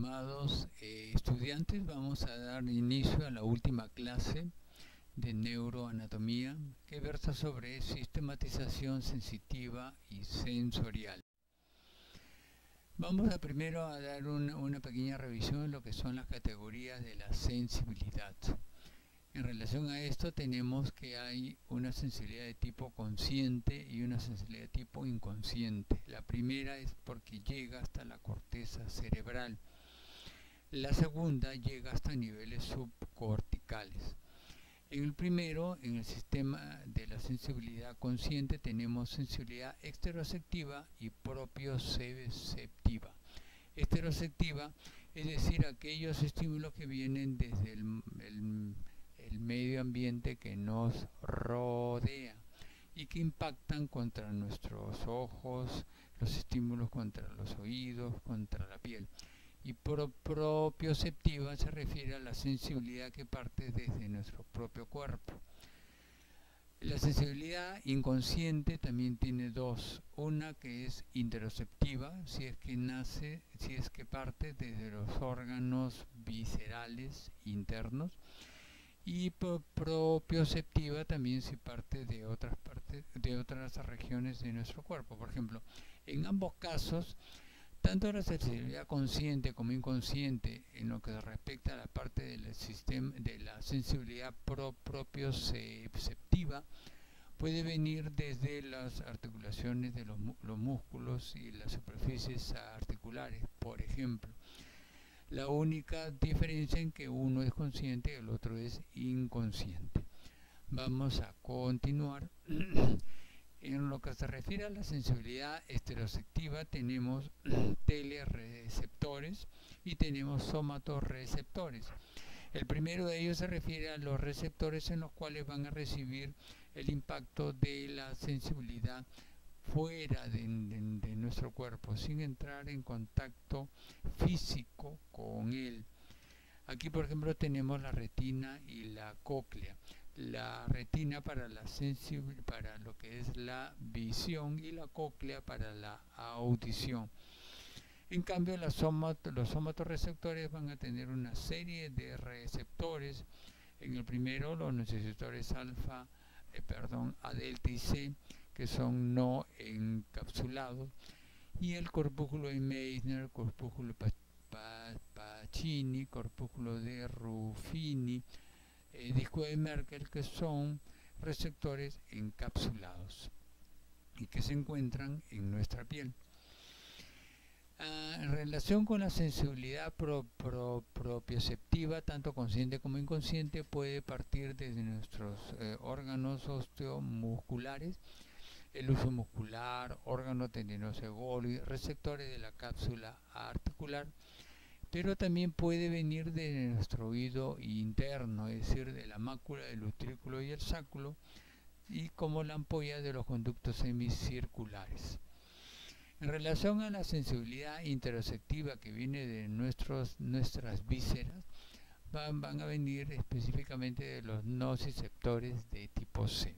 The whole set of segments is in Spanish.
estimados estudiantes, vamos a dar inicio a la última clase de neuroanatomía que versa sobre sistematización sensitiva y sensorial. Vamos primero a dar una pequeña revisión de lo que son las categorías de la sensibilidad. En relación a esto tenemos que hay una sensibilidad de tipo consciente y una sensibilidad de tipo inconsciente. La primera es porque llega hasta la corteza cerebral. La segunda llega hasta niveles subcorticales. En el primero, en el sistema de la sensibilidad consciente, tenemos sensibilidad exteroceptiva y propioceptiva. Exteroceptiva, es decir, aquellos estímulos que vienen desde el medio ambiente que nos rodea y que impactan contra nuestros ojos, los estímulos contra los oídos, contra la piel. Y propioceptiva se refiere a la sensibilidad que parte desde nuestro propio cuerpo. La sensibilidad inconsciente también tiene dos. Una que es interoceptiva, si es que parte desde los órganos viscerales internos, y propioceptiva también si parte de otras regiones de nuestro cuerpo. Por ejemplo, en ambos casos, tanto la sensibilidad consciente como inconsciente, en lo que respecta a la parte del sistema de la sensibilidad propioceptiva, puede venir desde las articulaciones de los músculos y las superficies articulares, por ejemplo. La única diferencia en que uno es consciente y el otro es inconsciente. Vamos a continuar. En lo que se refiere a la sensibilidad estereoceptiva, tenemos telereceptores y tenemos somatorreceptores. El primero de ellos se refiere a los receptores en los cuales van a recibir el impacto de la sensibilidad fuera de nuestro cuerpo, sin entrar en contacto físico con él. Aquí, por ejemplo, tenemos la retina y la cóclea. La retina para lo que es la visión y la cóclea para la audición. En cambio, los somatorreceptores van a tener una serie de receptores. En el primero, los receptores A, delta y C, que son no encapsulados, y el corpúsculo de Meissner, corpúsculo Pacini, corpúsculo de Ruffini, disco de Merkel, que son receptores encapsulados y que se encuentran en nuestra piel. En relación con la sensibilidad propioceptiva, tanto consciente como inconsciente, puede partir desde nuestros órganos osteomusculares, el uso muscular, órgano tendinoso ególico, receptores de la cápsula articular, pero también puede venir de nuestro oído interno, es decir, de la mácula, del utrículo y el sacro, y como la ampolla de los conductos semicirculares. En relación a la sensibilidad interoceptiva que viene de nuestras vísceras, van a venir específicamente de los nociceptores de tipo C.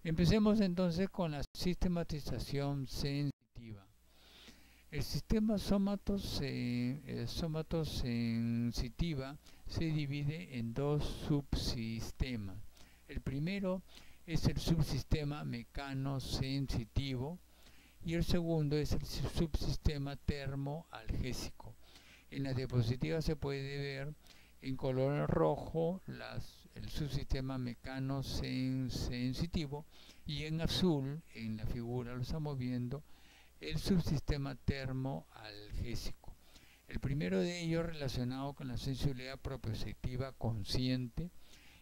Empecemos entonces con la sistematización sensitiva. El sistema somatosensitiva se divide en dos subsistemas. El primero es el subsistema mecanosensitivo y el segundo es el subsistema termoalgésico. En la diapositiva se puede ver en color rojo el subsistema mecanosensitivo y en azul, en la figura lo estamos viendo, el subsistema termoalgésico. El primero de ellos relacionado con la sensibilidad propioceptiva consciente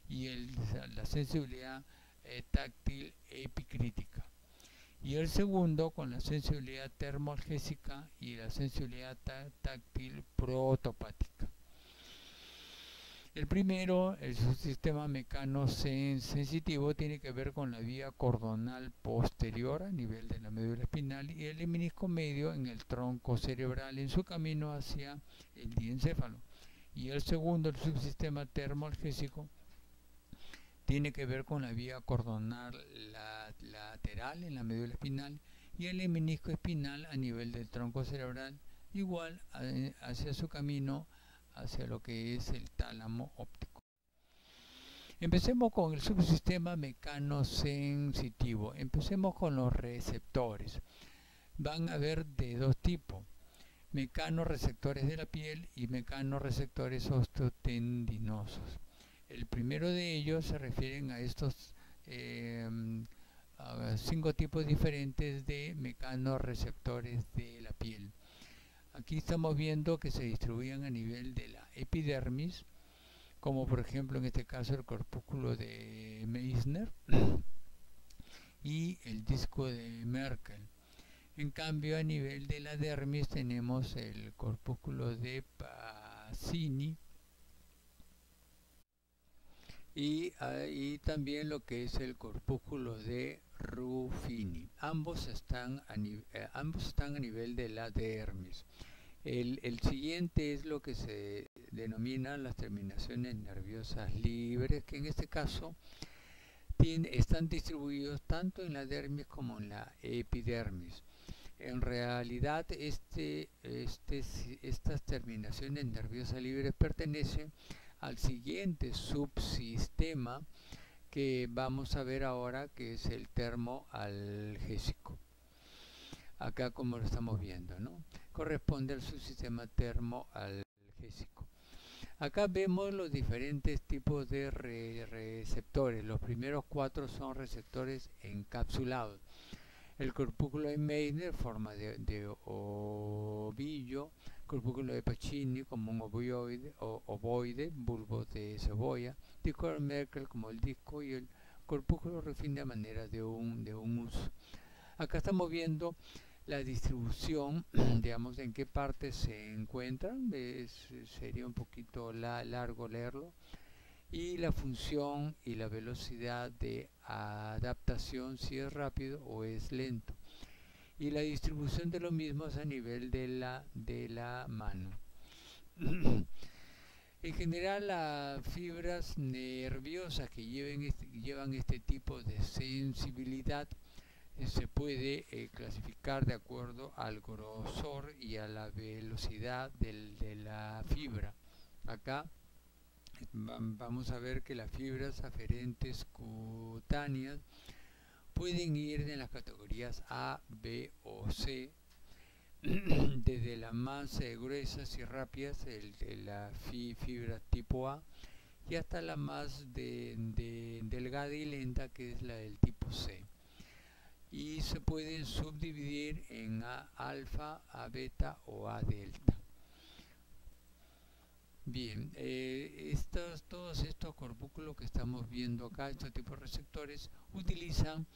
y la sensibilidad táctil epicrítica. Y el segundo con la sensibilidad termoalgésica y la sensibilidad táctil protopática. El primero, el subsistema mecanosensitivo, tiene que ver con la vía cordonal posterior a nivel de la médula espinal y el menisco medio en el tronco cerebral en su camino hacia el diencéfalo. Y el segundo, el subsistema termoalgésico, tiene que ver con la vía cordonal lateral en la médula espinal y el menisco espinal a nivel del tronco cerebral igual hacia su camino hacia lo que es el tálamo óptico. Empecemos con el subsistema mecanosensitivo. Empecemos con los receptores. Van a haber de dos tipos: mecanorreceptores de la piel y mecanorreceptores osteotendinosos. El primero de ellos se refieren a estos 5 tipos diferentes de mecanorreceptores de la piel. Aquí estamos viendo que se distribuyen a nivel de la epidermis, como por ejemplo en este caso el corpúsculo de Meissner y el disco de Merkel. En cambio, a nivel de la dermis tenemos el corpúsculo de Pacini y también lo que es el corpúsculo de Ruffini. Ambos están a nivel de la dermis. El siguiente es lo que se denomina las terminaciones nerviosas libres, que en este caso están distribuidos tanto en la dermis como en la epidermis. En realidad estas terminaciones nerviosas libres pertenecen al siguiente subsistema que vamos a ver ahora, que es el termoalgésico. Acá, como lo estamos viendo, ¿no?, corresponde al subsistema termoalgésico. Acá vemos los diferentes tipos de receptores. Los primeros 4 son receptores encapsulados. El corpúsculo de Meissner, forma de ovillo; corpúsculo de Pacini, como un ovoide, bulbo de cebolla; disco de Merkel, como el disco; y el corpúsculo Ruffini de manera de un uso. Acá estamos viendo la distribución, digamos, en qué parte se encuentran. Sería un poquito largo leerlo. Y la función y la velocidad de adaptación, si es rápido o es lento. Y la distribución de los mismos a nivel de la mano. En general, las fibras nerviosas que llevan este tipo de sensibilidad se puede clasificar de acuerdo al grosor y a la velocidad de la fibra. Acá vamos a ver que las fibras aferentes cutáneas pueden ir en las categorías A, B o C, desde las más gruesas y rápidas, la fibra tipo A, y hasta la más delgada y lenta, que es la del tipo C. Y se pueden subdividir en A alfa, A beta o A delta. Bien, todos estos corpúsculos que estamos viendo acá, estos tipos de receptores, utilizan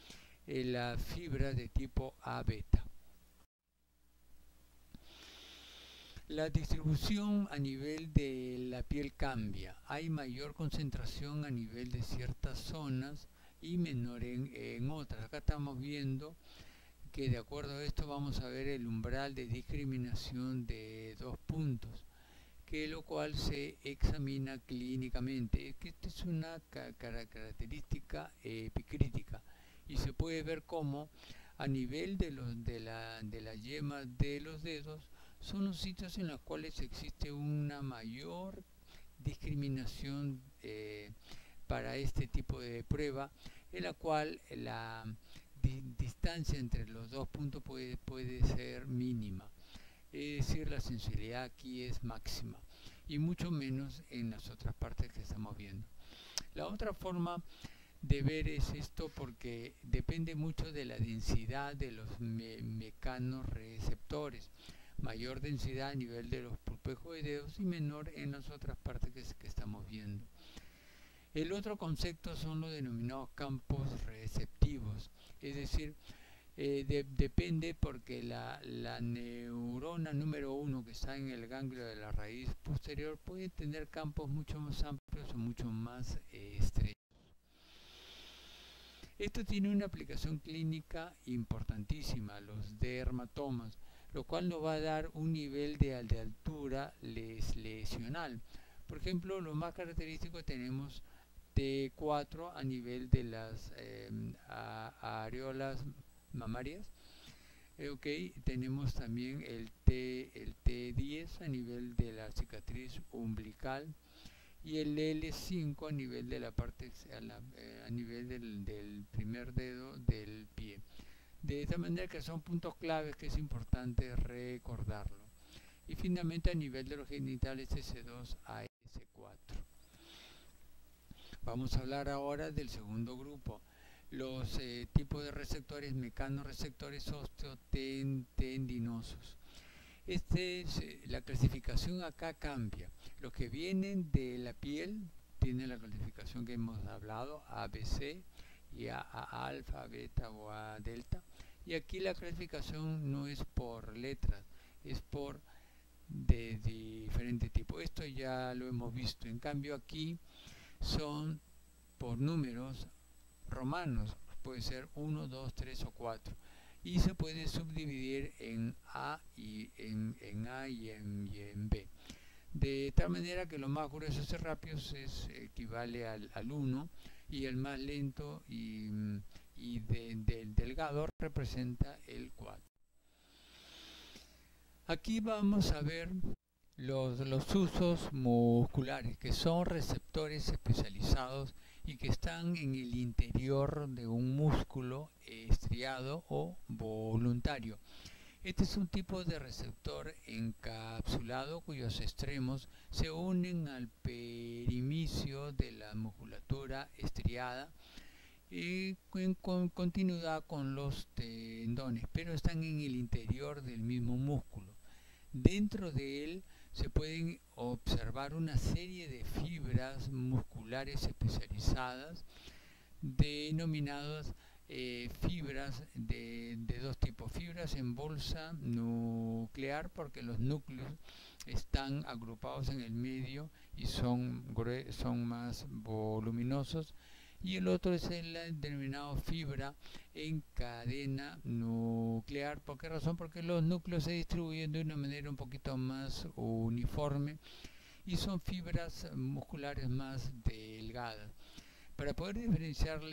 la fibra de tipo A beta. La distribución a nivel de la piel cambia. Hay mayor concentración a nivel de ciertas zonas y menor en otras. Acá estamos viendo que, de acuerdo a esto, vamos a ver el umbral de discriminación de 2 puntos, que lo cual se examina clínicamente. Es que esta es una característica epicrítica, y se puede ver cómo a nivel de la yema de los dedos son los sitios en los cuales existe una mayor discriminación para este tipo de prueba, en la cual la distancia entre los 2 puntos puede ser mínima. Es decir, la sensibilidad aquí es máxima, y mucho menos en las otras partes que estamos viendo. La otra forma de ver es esto, porque depende mucho de la densidad de los mecanorreceptores. Mayor densidad a nivel de los pulpejos de dedos y menor en las otras partes que estamos viendo. El otro concepto son los denominados campos receptivos, es decir, depende, porque la neurona número 1, que está en el ganglio de la raíz posterior, puede tener campos mucho más amplios o mucho más estrechos. Esto tiene una aplicación clínica importantísima, los dermatomas, lo cual nos va a dar un nivel de altura lesional. Por ejemplo, lo más característico, tenemos T4 a nivel de las areolas mamarias. Tenemos también el L3 a nivel de la cicatriz umbilical y el L5 a nivel de la parte a nivel del primer dedo del pie. De esta manera que son puntos claves que es importante recordarlo. Y finalmente a nivel de los genitales S2 a S4. Vamos a hablar ahora del segundo grupo, los tipos de receptores mecanorreceptores osteotendinosos. La clasificación acá cambia. Los que vienen de la piel tienen la clasificación que hemos hablado, A, B, C, y A alfa, beta o A delta. Y aquí la clasificación no es por letras, es por de diferente tipo. Esto ya lo hemos visto. En cambio aquí son por números romanos, puede ser 1, 2, 3 o 4 y se puede subdividir en A y en A y en B, de tal manera que los más gruesos y rápidos equivale al 1 y el más lento y del delgado representa el 4. Aquí vamos a ver los usos musculares, que son receptores especializados y que están en el interior de un músculo estriado o voluntario. Este es un tipo de receptor encapsulado cuyos extremos se unen al perimecio de la musculatura estriada y con continuidad con los tendones, pero están en el interior del mismo músculo. Dentro de él se pueden observar una serie de fibras musculares especializadas denominadas fibras de dos tipos: fibras en bolsa nuclear, porque los núcleos están agrupados en el medio y son más voluminosos, y el otro es el denominado fibra en cadena nuclear. ¿Por qué razón? Porque los núcleos se distribuyen de una manera un poquito más uniforme y son fibras musculares más delgadas. Para poder diferenciar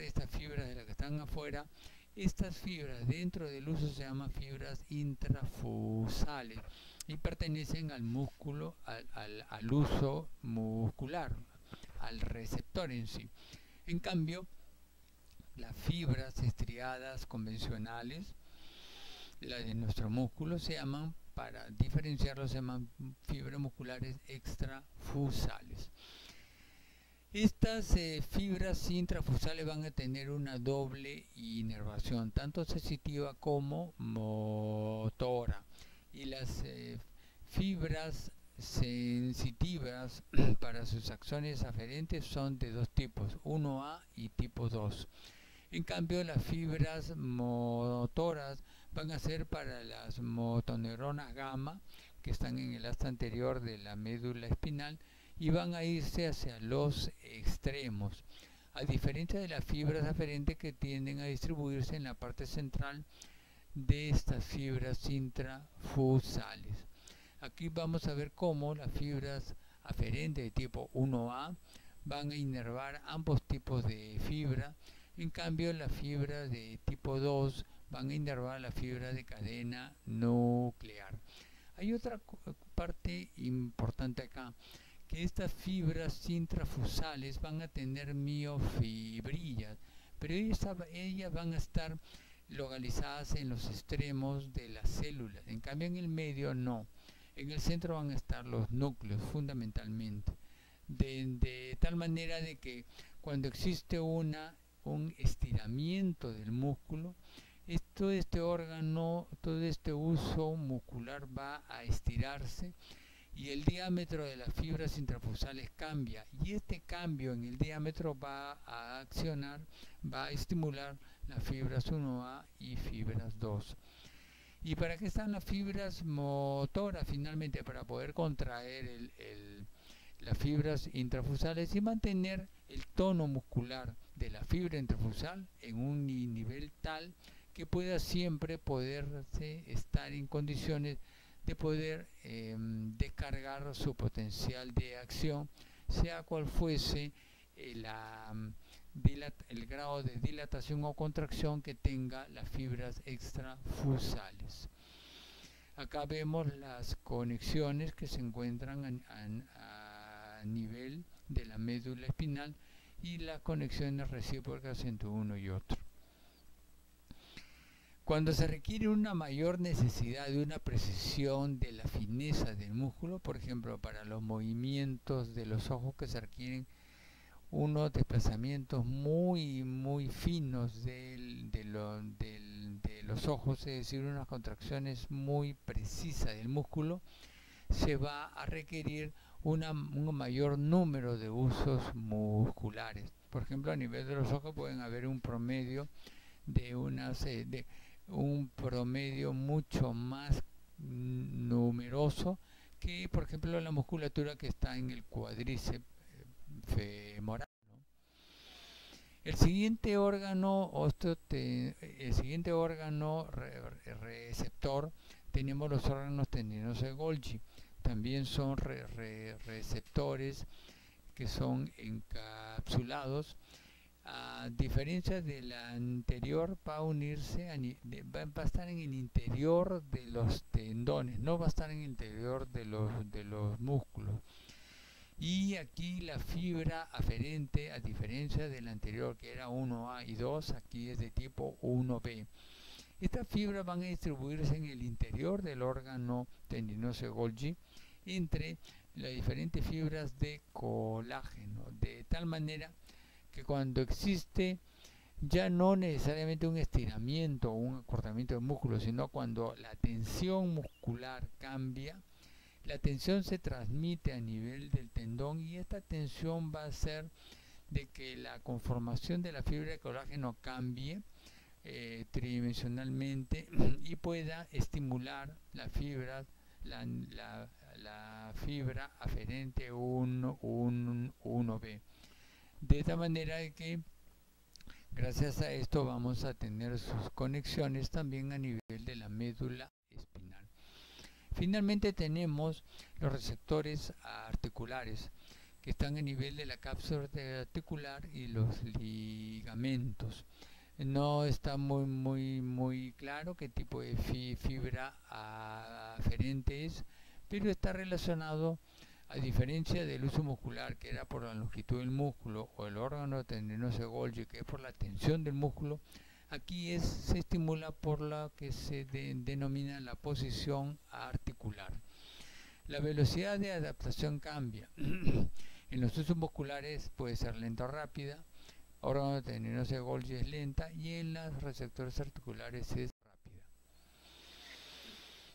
estas fibras de las que están afuera, estas fibras dentro del uso se llaman fibras intrafusales y pertenecen al músculo, al uso muscular, al receptor en sí. En cambio, las fibras estriadas convencionales, las de nuestro músculo, se llaman, para diferenciarlos, se llaman fibras musculares extrafusales. Estas fibras intrafusales van a tener una doble inervación, tanto sensitiva como motora, y las fibras sensitivas para sus acciones aferentes son de dos tipos, 1A y tipo 2. En cambio, las fibras motoras van a ser para las motoneuronas gamma, que están en el asta anterior de la médula espinal, y van a irse hacia los extremos, a diferencia de las fibras aferentes que tienden a distribuirse en la parte central de estas fibras intrafusales. Aquí vamos a ver cómo las fibras aferentes de tipo 1A van a inervar ambos tipos de fibra. En cambio, las fibras de tipo 2 van a inervar la fibra de cadena nuclear. Hay otra parte importante acá, que estas fibras intrafusales van a tener miofibrillas, pero ellas van a estar localizadas en los extremos de las células. En cambio, en el medio no. En el centro van a estar los núcleos fundamentalmente, de tal manera de que cuando existe un estiramiento del músculo, todo este órgano, todo este uso muscular va a estirarse y el diámetro de las fibras intrafusales cambia, y este cambio en el diámetro va a accionar, va a estimular las fibras 1A y fibras 2. ¿Y para qué están las fibras motoras? Finalmente, para poder contraer las fibras intrafusales y mantener el tono muscular de la fibra intrafusal en un nivel tal que pueda siempre poderse estar en condiciones de poder descargar su potencial de acción, sea cual fuese el grado de dilatación o contracción que tenga las fibras extrafusales. Acá vemos las conexiones que se encuentran a nivel de la médula espinal y las conexiones recíprocas entre uno y otro. Cuando se requiere una mayor necesidad de una precisión de la fineza del músculo, por ejemplo, para los movimientos de los ojos que se requieren unos desplazamientos muy finos de los ojos, es decir, unas contracciones muy precisas del músculo, se va a requerir un mayor número de usos musculares. Por ejemplo, a nivel de los ojos pueden haber un promedio de un promedio mucho más numeroso que, por ejemplo, la musculatura que está en el cuádriceps femoral, ¿no? El siguiente órgano receptor, tenemos los órganos tendinosos de Golgi. También son receptores que son encapsulados. A diferencia del anterior, va a unirse, va a estar en el interior de los tendones, no va a estar en el interior de los músculos. Y aquí la fibra aferente, a diferencia del anterior que era 1A y 2, aquí es de tipo 1B. Estas fibras van a distribuirse en el interior del órgano tendinoso de Golgi entre las diferentes fibras de colágeno, de tal manera que cuando existe ya no necesariamente un estiramiento o un acortamiento del músculo, sino cuando la tensión muscular cambia, la tensión se transmite a nivel del tendón y esta tensión va a hacer de que la conformación de la fibra de colágeno cambie tridimensionalmente y pueda estimular la fibra aferente 1B. De esta manera que gracias a esto vamos a tener sus conexiones también a nivel de la médula espinal. Finalmente tenemos los receptores articulares que están a nivel de la cápsula articular y los ligamentos. No está muy claro qué tipo de fibra aferente es, pero está relacionado, a diferencia del uso muscular, que era por la longitud del músculo, o el órgano tendinoso de Golgi, que es por la tensión del músculo, aquí se estimula por lo que se denomina la posición articular. La velocidad de adaptación cambia. En los usos musculares puede ser lenta o rápida, órgano tendinoso de Golgi es lenta y en los receptores articulares es rápida.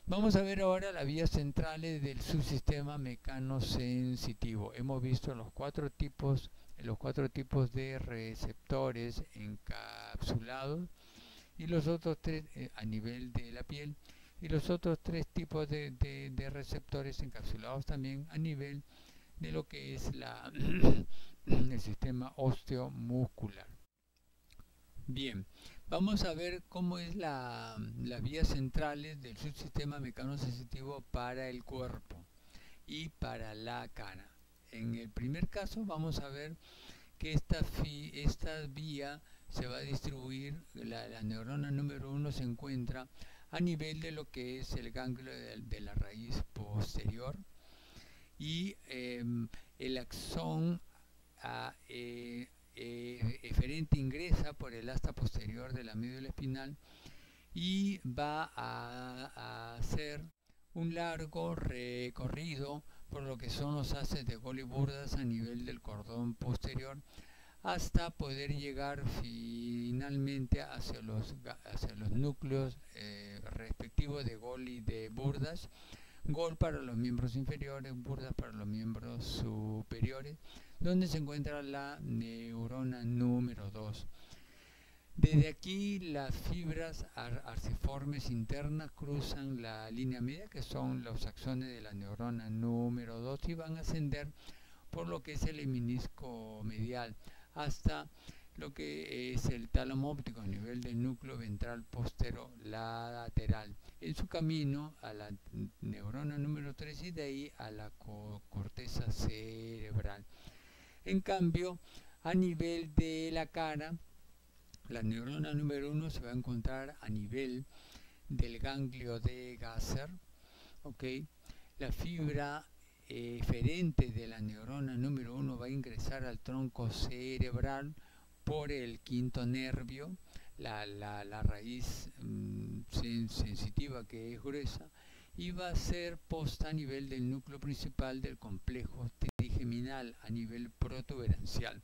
Vamos a ver ahora las vías centrales del subsistema mecanosensitivo. Hemos visto los cuatro tipos de receptores encapsulados y los otros tres a nivel de la piel, y los otros tres tipos de receptores encapsulados también a nivel de lo que es el sistema osteomuscular. Bien, vamos a ver cómo es las vías centrales del subsistema mecanosensitivo para el cuerpo y para la cara. En el primer caso vamos a ver que esta vía se va a distribuir, la neurona número 1 se encuentra a nivel de lo que es el ganglio de la raíz posterior, y el axón eferente ingresa por el asta posterior de la médula espinal y va a hacer un largo recorrido por lo que son los haces de Golgi burdas a nivel del cordón posterior, hasta poder llegar finalmente hacia los núcleos respectivos de Golgi de burdas. Gol para los miembros inferiores, burdas para los miembros superiores, donde se encuentra la neurona número 2. Desde aquí las fibras arciformes internas cruzan la línea media, que son los axones de la neurona número 2, y van a ascender por lo que es el menisco medial hasta lo que es el tálamo óptico a nivel del núcleo ventral postero lateral, en su camino a la neurona número 3 y de ahí a la corteza cerebral. En cambio, a nivel de la cara, la neurona número 1 se va a encontrar a nivel del ganglio de Gasser, ¿ok? La fibra eferente de la neurona número 1 va a ingresar al tronco cerebral por el quinto nervio, la raíz sensitiva que es gruesa, y va a ser posta a nivel del núcleo principal del complejo trigeminal a nivel protuberancial.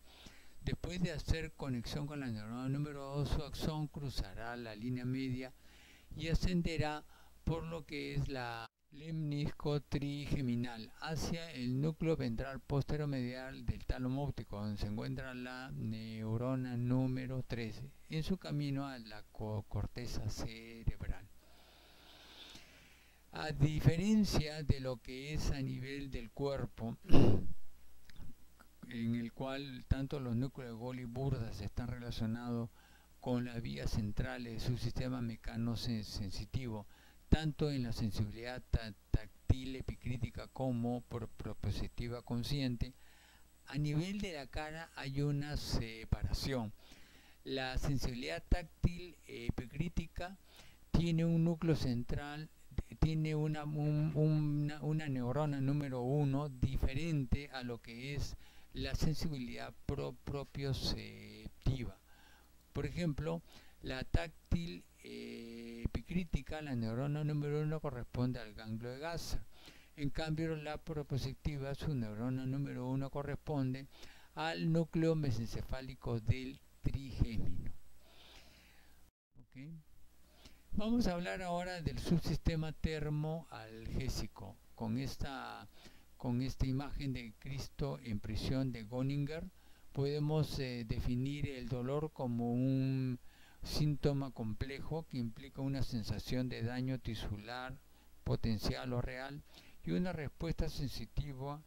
Después de hacer conexión con la neurona número 2, su axón cruzará la línea media y ascenderá por lo que es la lemnisco trigeminal hacia el núcleo ventral posteromedial del tálamo óptico, donde se encuentra la neurona número 13 en su camino a la corteza cerebral. A diferencia de lo que es a nivel del cuerpo, en el cual tanto los núcleos de Golgi y Burdach están relacionados con las vías centrales de su sistema mecano-sensitivo, tanto en la sensibilidad táctil epicrítica como propositiva consciente. A nivel de la cara hay una separación. La sensibilidad táctil epicrítica tiene un núcleo central, tiene una neurona número 1 diferente a lo que es la sensibilidad propioceptiva. Por ejemplo, la táctil epicrítica, la neurona número 1 corresponde al ganglio de Gasser. En cambio, la propositiva, su neurona número 1 corresponde al núcleo mesencefálico del trigémino. ¿Okay? Vamos a hablar ahora del subsistema termoalgésico con esta imagen de Cristo en prisión de Göninger. Podemos definir el dolor como un síntoma complejo que implica una sensación de daño tisular, potencial o real, y una respuesta sensitiva,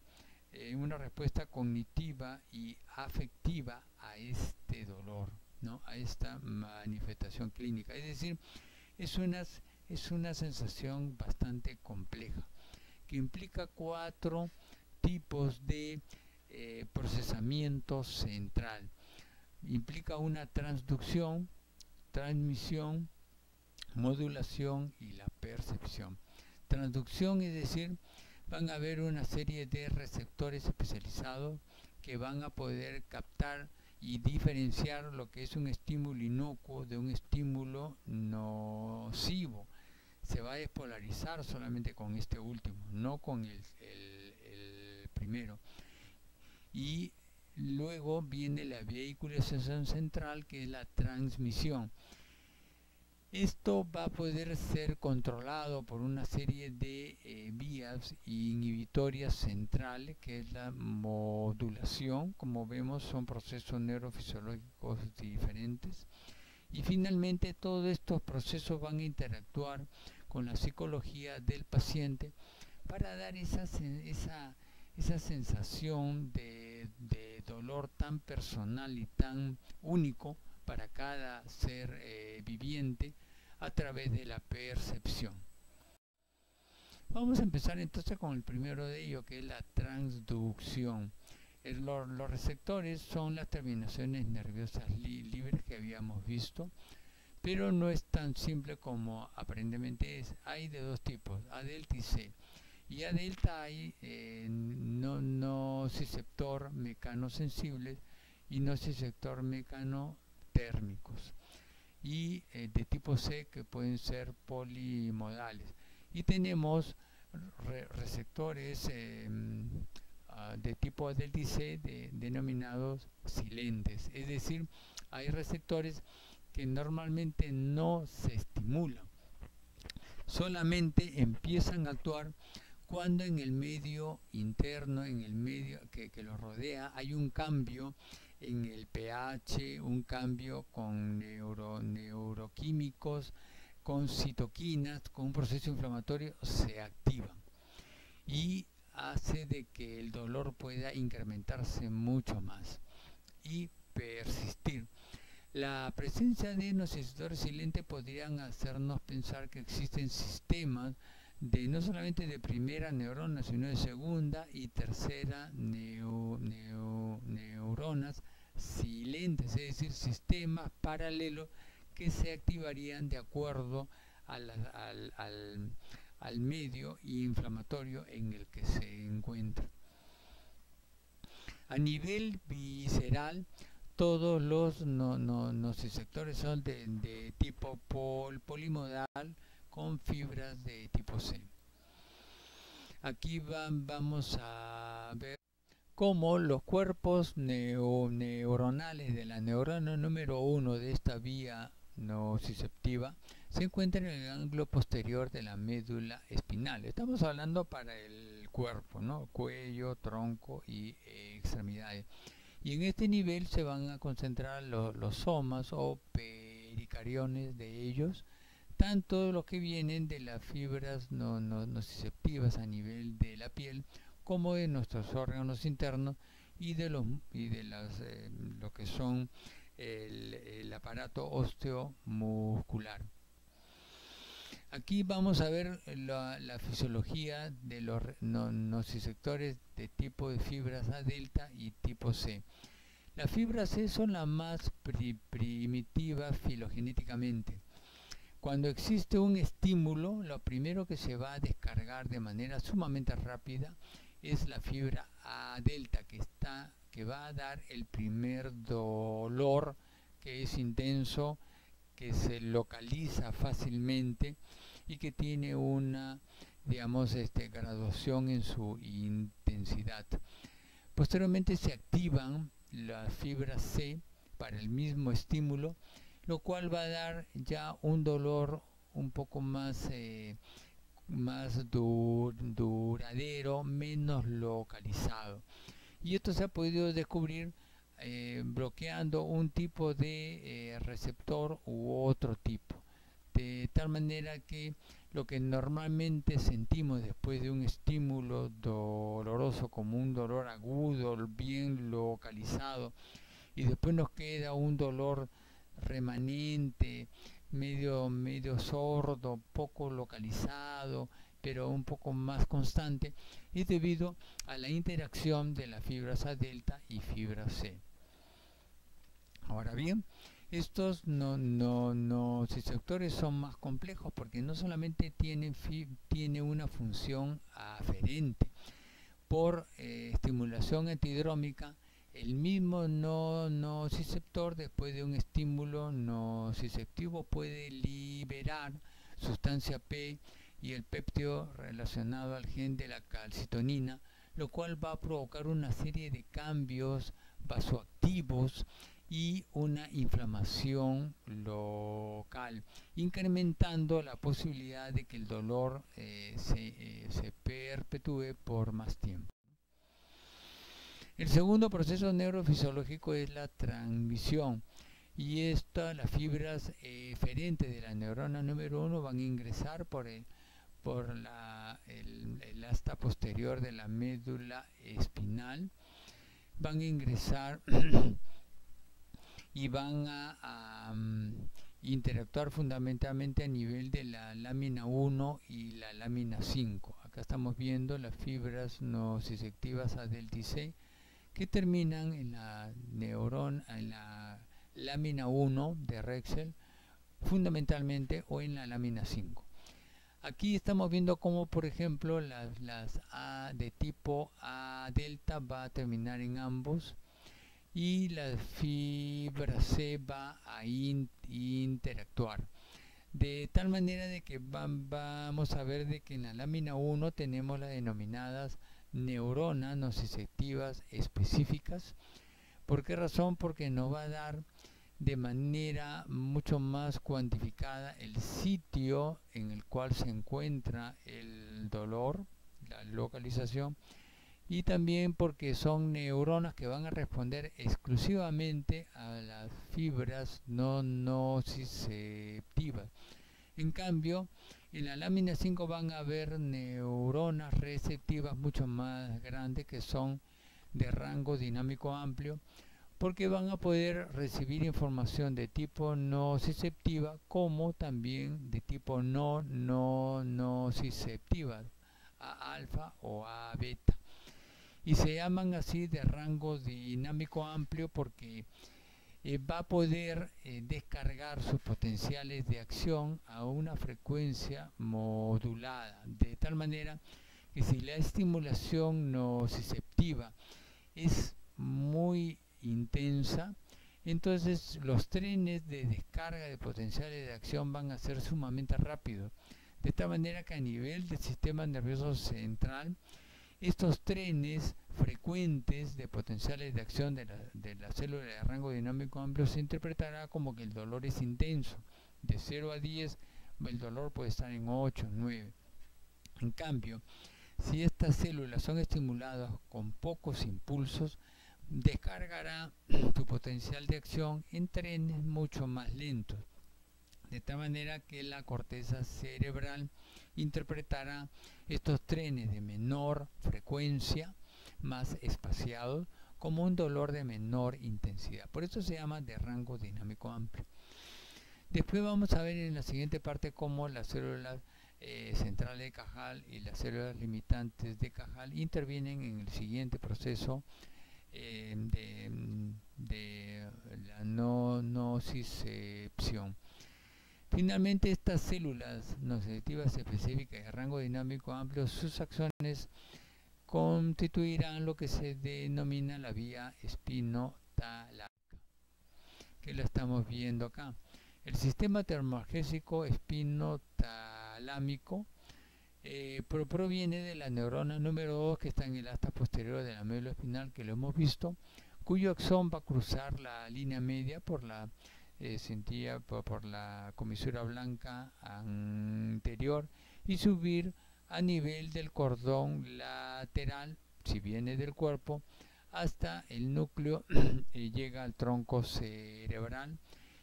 una respuesta cognitiva y afectiva a este dolor, ¿no? A esta manifestación clínica. Es decir, es una sensación bastante compleja que implica 4 tipos de procesamiento central. Implica una transducción, transmisión, modulación y la percepción. Transducción, es decir, van a haber una serie de receptores especializados que van a poder captar y diferenciar lo que es un estímulo inocuo de un estímulo nocivo. Se va a despolarizar solamente con este último, no con el primero. Y luego viene la vehiculización central, que es la transmisión. Esto va a poder ser controlado por una serie de vías inhibitorias centrales, que es la modulación. Como vemos, son procesos neurofisiológicos diferentes. Y finalmente, todos estos procesos van a interactuar con la psicología del paciente para dar esa sensación de dolor tan personal y tan único para cada ser viviente a través de la percepción. Vamos a empezar entonces con el primero de ellos, que es la transducción. Los receptores son las terminaciones nerviosas libres que habíamos visto, pero no es tan simple como aparentemente es. Hay de dos tipos, A delta y C. Y A delta hay nociceptor mecanosensibles y nociceptor mecanotérmicos. Y de tipo C, que pueden ser polimodales. Y tenemos receptores de tipo delta y C denominados silentes. Es decir, hay receptores que normalmente no se estimulan, solamente empiezan a actuar cuando en el medio interno, en el medio que los rodea, hay un cambio en el pH, un cambio con neuroquímicos, con citoquinas, con un proceso inflamatorio, se activan y hace de que el dolor pueda incrementarse mucho más y persistir. La presencia de nociceptores silentes podrían hacernos pensar que existen sistemas de no solamente de primera neurona, sino de segunda y tercera neuronas silentes, es decir, sistemas paralelos que se activarían de acuerdo a al medio inflamatorio en el que se encuentra. A nivel visceral, todos los nociceptores son de tipo polimodal con fibras de tipo C. Aquí vamos a ver cómo los cuerpos neuronales de la neurona número 1 de esta vía nociceptiva se encuentran en el ángulo posterior de la médula espinal. Estamos hablando para el cuerpo, ¿no? Cuello, tronco y extremidades. Y en este nivel se van a concentrar los somas o pericariones de ellos, tanto los que vienen de las fibras nociceptivas a nivel de la piel, como de nuestros órganos internos y de lo que son el aparato osteomuscular. Aquí vamos a ver la fisiología de los nociceptores de tipo de fibras A delta y tipo C. Las fibras C son las más primitivas filogenéticamente. Cuando existe un estímulo, lo primero que se va a descargar de manera sumamente rápida es la fibra A delta, que va a dar el primer dolor, que es intenso, que se localiza fácilmente y que tiene una, digamos, graduación en su intensidad. Posteriormente se activan las fibras C para el mismo estímulo, lo cual va a dar ya un dolor un poco más duradero, menos localizado. Y esto se ha podido descubrir bloqueando un tipo de receptor u otro tipo, de tal manera que lo que normalmente sentimos después de un estímulo doloroso, como un dolor agudo, bien localizado, y después nos queda un dolor remanente, medio sordo, poco localizado, pero un poco más constante, es debido a la interacción de las fibras A delta y fibra C. Ahora bien, estos nociceptores son más complejos porque no solamente tiene una función aferente por estimulación antidrómica. El mismo nociceptor, después de un estímulo nociceptivo, puede liberar sustancia P y el péptido relacionado al gen de la calcitonina, lo cual va a provocar una serie de cambios vasoactivos y una inflamación local, incrementando la posibilidad de que el dolor se perpetúe por más tiempo. El segundo proceso neurofisiológico es la transmisión, y las fibras eferentes de la neurona número 1 van a ingresar por el asta posterior de la médula espinal, van a ingresar y van a interactuar fundamentalmente a nivel de la lámina 1 y la lámina 5. Acá estamos viendo las fibras nociceptivas A delta y C, que terminan en la lámina 1 de Rexel fundamentalmente, o en la lámina 5. Aquí estamos viendo cómo, por ejemplo, las A de tipo A delta va a terminar en ambos, y la fibra C va a interactuar. De tal manera de que vamos a ver de que en la lámina 1 tenemos las denominadas neuronas nociceptivas específicas. ¿Por qué razón? Porque nos va a dar de manera mucho más cuantificada el sitio en el cual se encuentra el dolor, la localización, y también porque son neuronas que van a responder exclusivamente a las fibras nociceptivas. En cambio, en la lámina 5 van a haber neuronas receptivas mucho más grandes, que son de rango dinámico amplio, porque van a poder recibir información de tipo nociceptiva como también de tipo no nociceptiva, A alfa o A beta. Y se llaman así de rango dinámico amplio porque va a poder descargar sus potenciales de acción a una frecuencia modulada, de tal manera que si la estimulación nociceptiva es muy intensa, entonces los trenes de descarga de potenciales de acción van a ser sumamente rápidos, de tal manera que a nivel del sistema nervioso central, estos trenes frecuentes de potenciales de acción de la célula de rango dinámico amplio se interpretará como que el dolor es intenso. De 0 a 10, el dolor puede estar en 8, 9. En cambio, si estas células son estimuladas con pocos impulsos, descargará su potencial de acción en trenes mucho más lentos, de tal manera que la corteza cerebral interpretará estos trenes de menor frecuencia, más espaciados, como un dolor de menor intensidad. Por eso se llama de rango dinámico amplio. Después vamos a ver en la siguiente parte cómo las células centrales de Cajal y las células limitantes de Cajal intervienen en el siguiente proceso de la nocicepción. Finalmente, estas células nociceptivas específicas de rango dinámico amplio, sus acciones constituirán lo que se denomina la vía espinotalámica, que la estamos viendo acá. El sistema termoalgésico espinotalámico proviene de la neurona número 2 que está en el asta posterior de la médula espinal, que lo hemos visto, cuyo axón va a cruzar la línea media por la por la comisura blanca anterior y subir a nivel del cordón lateral, si viene del cuerpo, hasta el núcleo, llega al tronco cerebral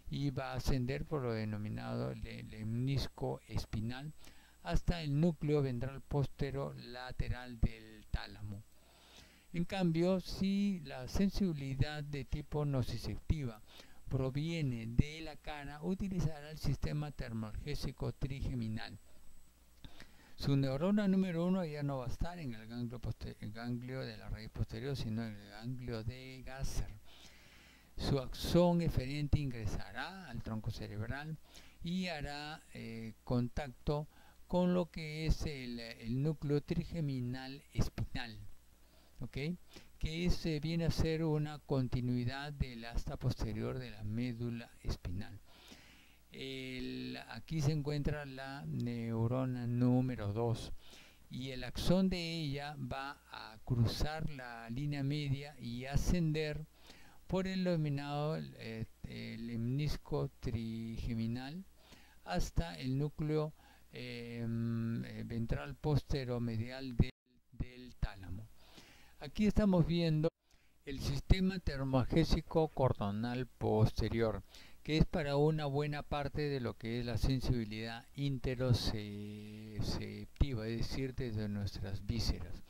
y va a ascender por lo denominado lemnisco espinal hasta el núcleo ventral postero lateral del tálamo. En cambio, si la sensibilidad de tipo nociceptiva proviene de la cara, utilizará el sistema termoalgésico trigeminal. Su neurona número 1 ya no va a estar en el ganglio de la raíz posterior, sino en el ganglio de Gasser. Su axón eferente ingresará al tronco cerebral y hará contacto con lo que es el núcleo trigeminal espinal, ¿okay? Que viene a ser una continuidad del asta posterior de la médula espinal. Aquí se encuentra la neurona número 2 y el axón de ella va a cruzar la línea media y ascender por el denominado el lemnisco trigeminal hasta el núcleo ventral posteromedial del tálamo. Aquí estamos viendo el sistema termoalgésico cordonal posterior, que es para una buena parte de lo que es la sensibilidad interoceptiva, es decir, desde nuestras vísceras.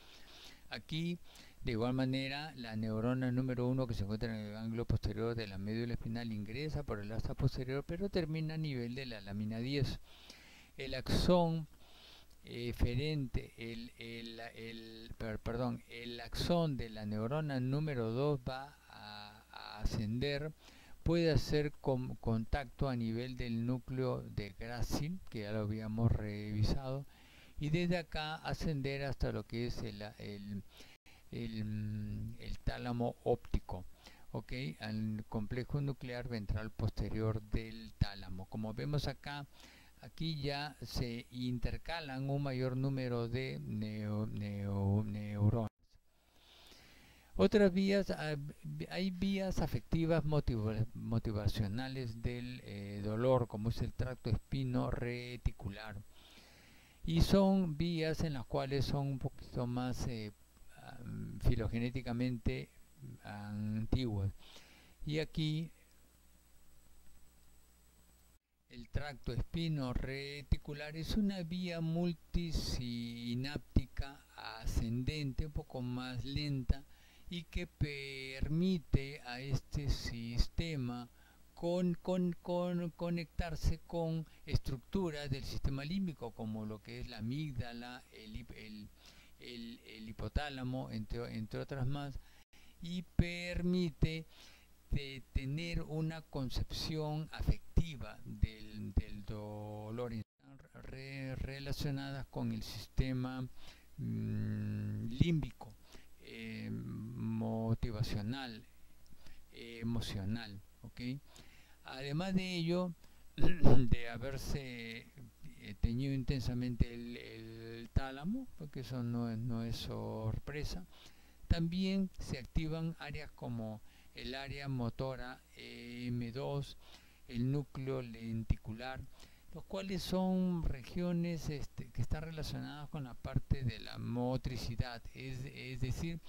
Aquí, de igual manera, la neurona número 1 que se encuentra en el ganglio posterior de la médula espinal ingresa por el asta posterior, pero termina a nivel de la lámina 10. El axón eferente, el axón de la neurona número 2 va a ascender, puede hacer contacto a nivel del núcleo de Gracil, que ya lo habíamos revisado, y desde acá ascender hasta lo que es el tálamo óptico, ¿okay? Al complejo nuclear ventral posterior del tálamo. Como vemos acá, aquí ya se intercalan un mayor número de neuronas. Otras vías, hay vías afectivas motivacionales del dolor, como es el tracto espino-reticular. Y son vías en las cuales son un poquito más filogenéticamente antiguas. Y aquí el tracto espino-reticular es una vía multisináptica ascendente, un poco más lenta, y que permite a este sistema conectarse con estructuras del sistema límbico, como lo que es la amígdala, el hipotálamo, entre otras más, y permite de tener una concepción afectiva del dolor, relacionadas con el sistema límbico, motivacional, emocional, ¿ok? Además de ello, de haberse teñido intensamente el tálamo, porque eso no es sorpresa, también se activan áreas como el área motora M2, el núcleo lenticular, los cuales son regiones que están relacionadas con la parte de la motricidad, es decir,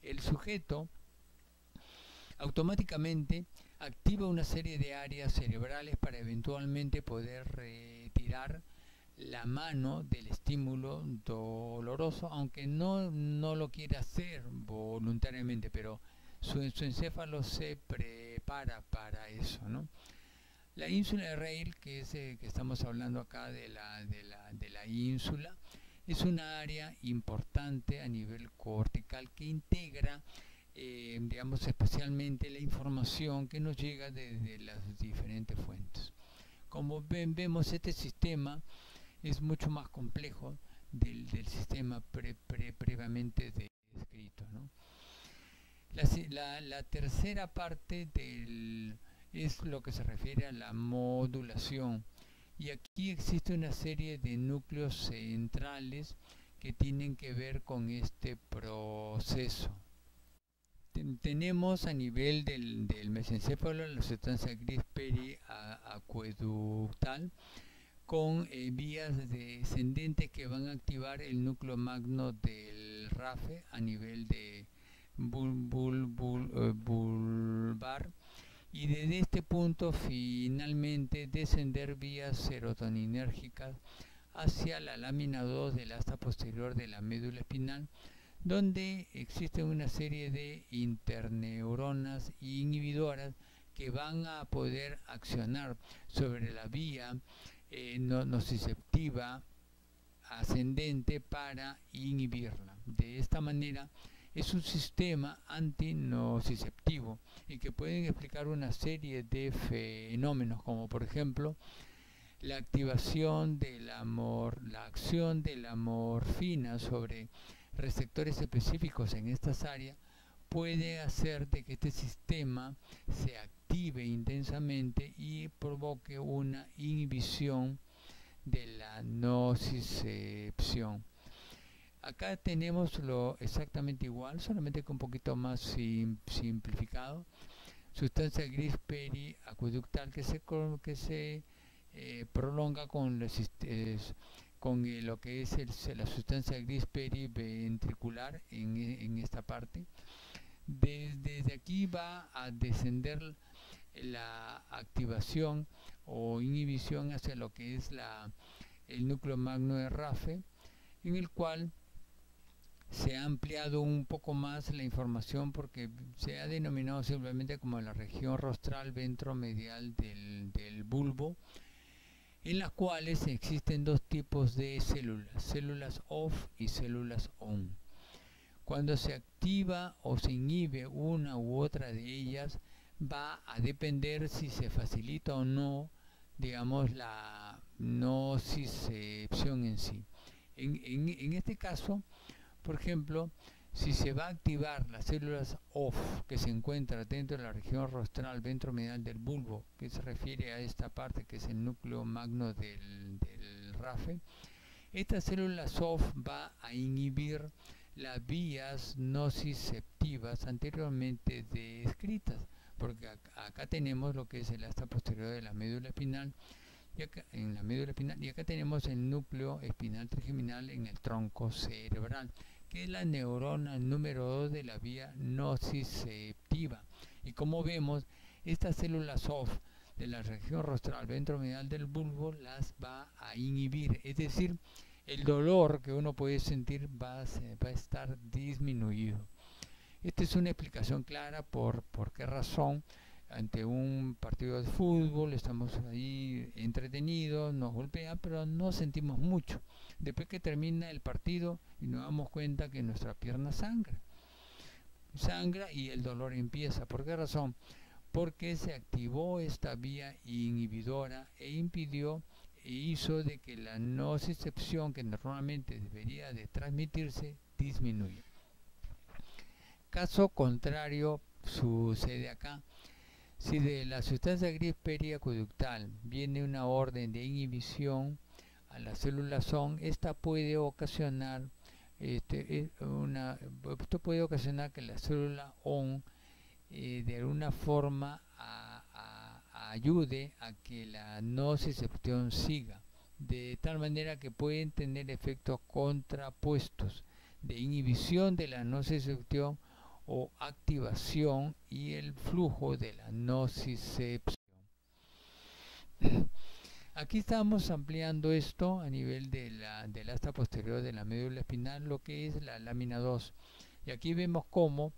el sujeto automáticamente activa una serie de áreas cerebrales para eventualmente poder retirar la mano del estímulo doloroso, aunque no lo quiera hacer voluntariamente, pero su encéfalo se prepara para eso, ¿no? La ínsula de Rayleigh, que es que estamos hablando acá de la ínsula, es una área importante a nivel cortical que integra, digamos, especialmente la información que nos llega desde las diferentes fuentes. Como vemos, este sistema es mucho más complejo del sistema previamente descrito, ¿no? La tercera parte es lo que se refiere a la modulación, y aquí existe una serie de núcleos centrales que tienen que ver con este proceso. Tenemos a nivel del mesencéfalo la sustancia gris periacueductal con vías descendentes que van a activar el núcleo magno del RAFE a nivel de vulvar, y desde este punto finalmente descender vías serotoninérgicas hacia la lámina 2 del asta posterior de la médula espinal, donde existe una serie de interneuronas inhibidoras que van a poder accionar sobre la vía nociceptiva ascendente para inhibirla. De esta manera es un sistema antinociceptivo y que pueden explicar una serie de fenómenos, como por ejemplo la activación de la acción de la morfina sobre receptores específicos en estas áreas, puede hacer de que este sistema se active intensamente y provoque una inhibición de la nocicepción. Acá tenemos lo exactamente igual, solamente que un poquito más simplificado. Sustancia gris periacueductal que se prolonga con lo que es la sustancia gris periventricular en esta parte. Desde aquí va a descender la activación o inhibición hacia lo que es el núcleo magno de RAFE, en el cual se ha ampliado un poco más la información porque se ha denominado simplemente como la región rostral ventromedial del bulbo, en las cuales existen dos tipos de células off y células on. Cuando se activa o se inhibe una u otra de ellas, va a depender si se facilita o no, digamos, la nocicepción en sí. En este caso, por ejemplo, si se va a activar las células OFF que se encuentran dentro de la región rostral ventromedial del bulbo, que se refiere a esta parte que es el núcleo magno del RAFE, estas células OFF va a inhibir las vías nociceptivas anteriormente descritas, porque acá tenemos lo que es el asta posterior de la médula espinal, y acá, en la médula espinal, y acá tenemos el núcleo espinal trigeminal en el tronco cerebral, que es la neurona número 2 de la vía nociceptiva. Y como vemos, estas células OFF de la región rostral ventromedial del bulbo las va a inhibir, es decir, el dolor que uno puede sentir va a estar disminuido. Esta es una explicación clara por qué razón ante un partido de fútbol estamos ahí entretenidos, nos golpean, pero no sentimos mucho. Después que termina el partido y nos damos cuenta que nuestra pierna sangra y el dolor empieza. ¿Por qué razón? porque se activó esta vía inhibidora e impidió e hizo de que la nocicepción que normalmente debería de transmitirse disminuya. Caso contrario sucede acá. Si de la sustancia gris periacueductal viene una orden de inhibición a la célula SON, esta puede ocasionar esto puede ocasionar que la célula ON de alguna forma ayude a que la nocicepción siga, de tal manera que pueden tener efectos contrapuestos de inhibición de la nocicepción o activación y el flujo de la nocicepción. Aquí estamos ampliando esto a nivel del asta posterior de la médula espinal, lo que es la lámina 2. Y aquí vemos cómo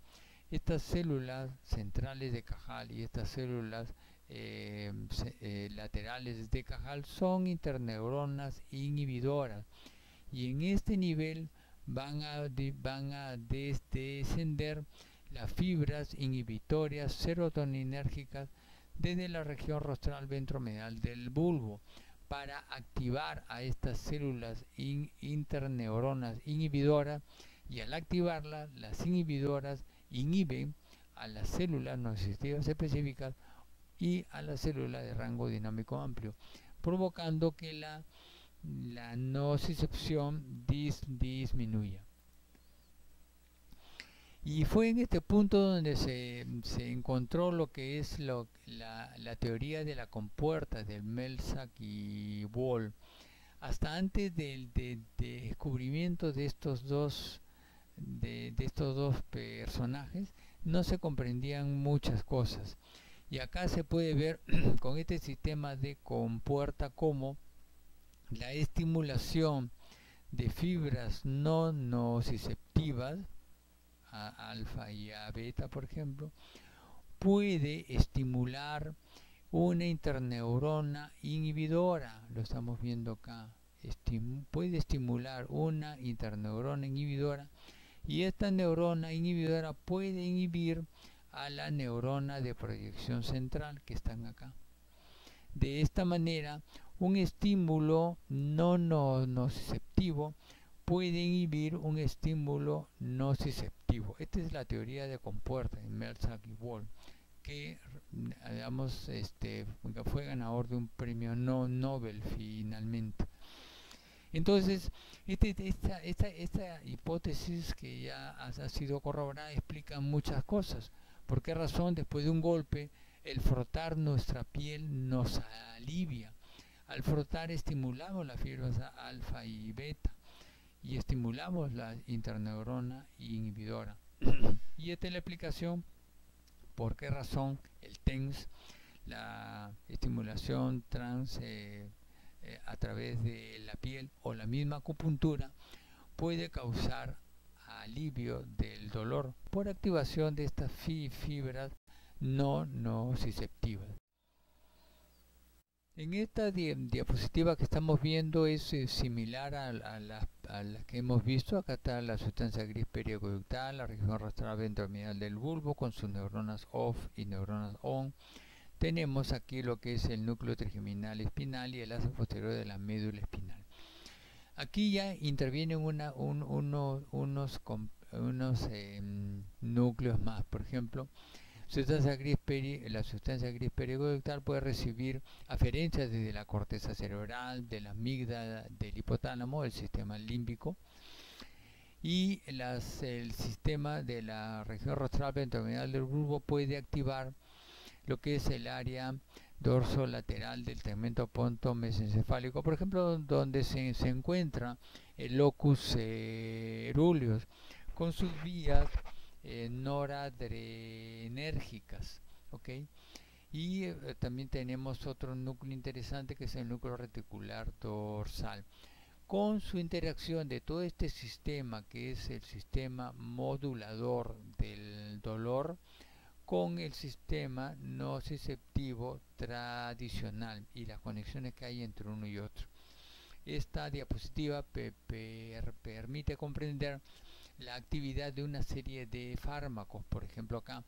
estas células centrales de Cajal y estas células laterales de Cajal son interneuronas inhibidoras. Y en este nivel van a descender las fibras inhibitorias serotoninérgicas desde la región rostral ventromedial del bulbo para activar a estas células interneuronas inhibidoras, y al activarlas, las inhibidoras inhiben a las células nociceptivas específicas y a la célula de rango dinámico amplio, provocando que la nocicepción disminuya. Y fue en este punto donde se encontró lo que es la teoría de la compuerta de Melzack y Wall. Hasta antes del descubrimiento de estos dos personajes no se comprendían muchas cosas. Y acá se puede ver con este sistema de compuerta como la estimulación de fibras no nociceptivas, a alfa y a beta por ejemplo, puede estimular una interneurona inhibidora. Lo estamos viendo acá. Puede estimular una interneurona inhibidora, y esta neurona inhibidora puede inhibir a la neurona de proyección central que están acá. De esta manera, un estímulo no nociceptivo puede inhibir un estímulo nociceptivo. Esta es la teoría de compuerta de Melzack y Wall, que digamos, fue ganador de un premio Nobel finalmente. Entonces, esta hipótesis que ya ha sido corroborada explica muchas cosas. ¿Por qué razón? Después de un golpe, el frotar nuestra piel nos alivia. Al frotar estimulamos las fibras alfa y beta y estimulamos la interneurona inhibidora. Y esta es la explicación por qué razón el TENS, la estimulación a través de la piel o la misma acupuntura, puede causar alivio del dolor por activación de estas fibras no nociceptivas. En esta diapositiva que estamos viendo es similar a la que hemos visto. Acá está la sustancia gris periacueductal, la región rostral ventromedial del bulbo con sus neuronas OFF y neuronas ON. Tenemos aquí lo que es el núcleo trigeminal espinal y el asa posterior de la médula espinal. Aquí ya intervienen unos núcleos más. Por ejemplo, la sustancia gris periacueductal puede recibir aferencias desde la corteza cerebral, de la amígdala, del hipotálamo, del sistema límbico, y el sistema de la región rostral ventromedial del bulbo puede activar lo que es el área dorsolateral del tegmento ponto-mesencefálico, por ejemplo, donde se encuentra el locus ceruleus con sus vías noradrenérgicas, ¿okay? Y también tenemos otro núcleo interesante que es el núcleo reticular dorsal, con su interacción de todo este sistema que es el sistema modulador del dolor con el sistema nociceptivo tradicional y las conexiones que hay entre uno y otro. Esta diapositiva permite comprender la actividad de una serie de fármacos. Por ejemplo, acá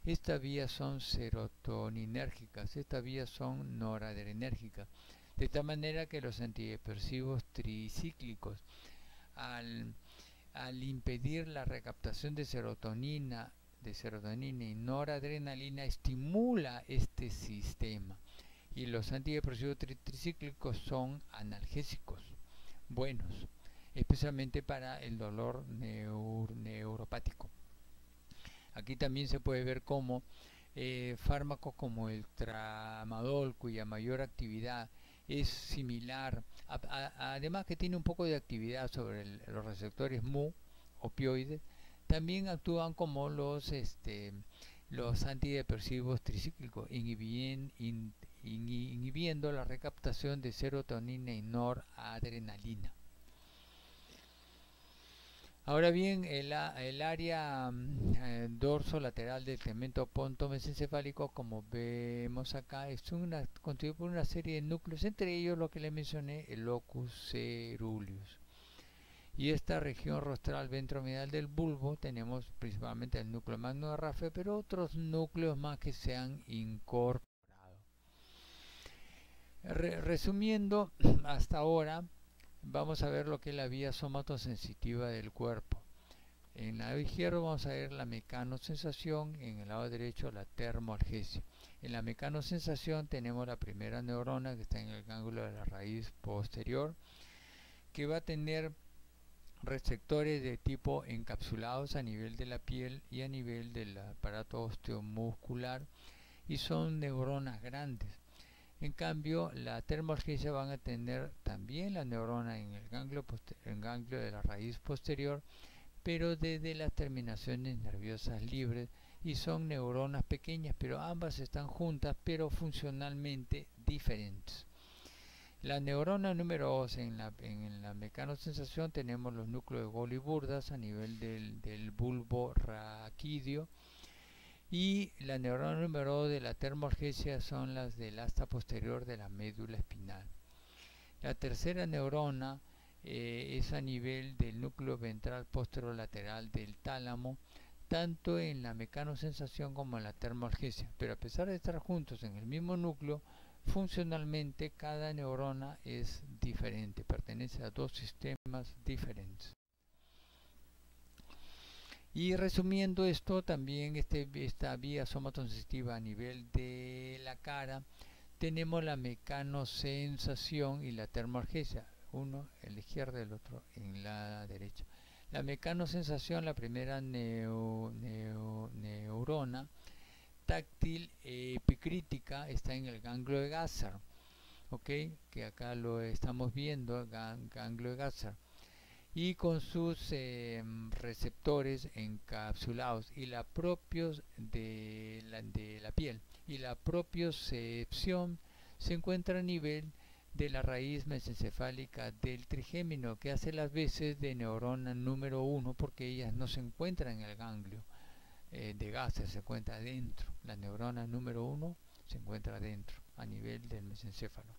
Estas vías son serotoninérgicas, estas vías son noradrenérgicas, de tal manera que los antidepresivos tricíclicos, al impedir la recaptación de serotonina y noradrenalina, estimula este sistema. Y los antidepresivos tricíclicos son analgésicos buenos, especialmente para el dolor neuropático. Aquí también se puede ver cómo fármacos como el tramadol, cuya mayor actividad es similar, además que tiene un poco de actividad sobre los receptores mu, opioides, también actúan como los antidepresivos tricíclicos, inhibiendo la recaptación de serotonina y noradrenalina. Ahora bien, el área dorsolateral del tegmento pontomesencefálico, como vemos acá, es constituido por una serie de núcleos, entre ellos lo que le mencioné, el locus ceruleus. Y esta región rostral ventromedial del bulbo tenemos principalmente el núcleo magno de Raffet, pero otros núcleos más que se han incorporado. Resumiendo, hasta ahora vamos a ver lo que es la vía somatosensitiva del cuerpo. En el lado izquierdo vamos a ver la mecanosensación, en el lado derecho la termoalgesia. En la mecanosensación tenemos la primera neurona que está en el gángulo de la raíz posterior, que va a tener receptores de tipo encapsulados a nivel de la piel y a nivel del aparato osteomuscular, y son neuronas grandes. En cambio, la termoalgesia van a tener también la neurona en el ganglio de la raíz posterior, pero desde las terminaciones nerviosas libres, y son neuronas pequeñas, pero ambas están juntas, pero funcionalmente diferentes. La neurona número 2, en la mecanosensación tenemos los núcleos de Golgi y Burdas a nivel del bulbo raquídeo, y la neurona número 2 de la termoalgesia son las del asta posterior de la médula espinal. La tercera neurona es a nivel del núcleo ventral posterolateral del tálamo, tanto en la mecanosensación como en la termoalgesia, pero a pesar de estar juntos en el mismo núcleo, funcionalmente cada neurona es diferente, pertenece a dos sistemas diferentes. Y resumiendo esto, también esta vía somatosensitiva a nivel de la cara, tenemos la mecanosensación y la termoalgesia, uno en la izquierda y el otro en la derecha. La mecanosensación, la primera neurona táctil epicrítica, está en el ganglio de Gasser, que acá lo estamos viendo, ganglio de Gasser, y con sus receptores encapsulados y la propios de la piel, y la propiocepción se encuentra a nivel de la raíz mesencefálica del trigémino, que hace las veces de neurona número 1, porque ellas no se encuentran en el ganglio de Gasser, se encuentra dentro. La neurona número 1 se encuentra dentro, a nivel del mesencéfalo,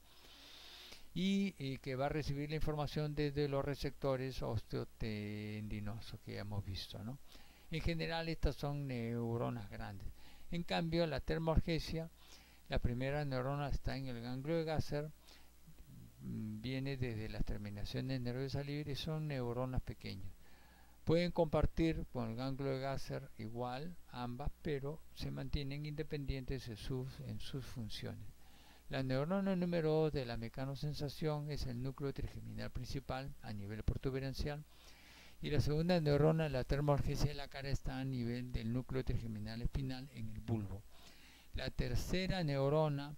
y que va a recibir la información desde los receptores osteotendinosos que ya hemos visto, ¿no? En general estas son neuronas grandes. En cambio, la termoalgesia, la primera neurona está en el ganglio de Gasser, viene desde las terminaciones nerviosas libres, son neuronas pequeñas. Pueden compartir con el ganglio de Gasser igual ambas, pero se mantienen independientes en sus funciones. La neurona número 2 de la mecanosensación es el núcleo trigeminal principal a nivel protuberancial, y la segunda neurona, la termoalgesia de la cara, está a nivel del núcleo trigeminal espinal en el bulbo. La tercera neurona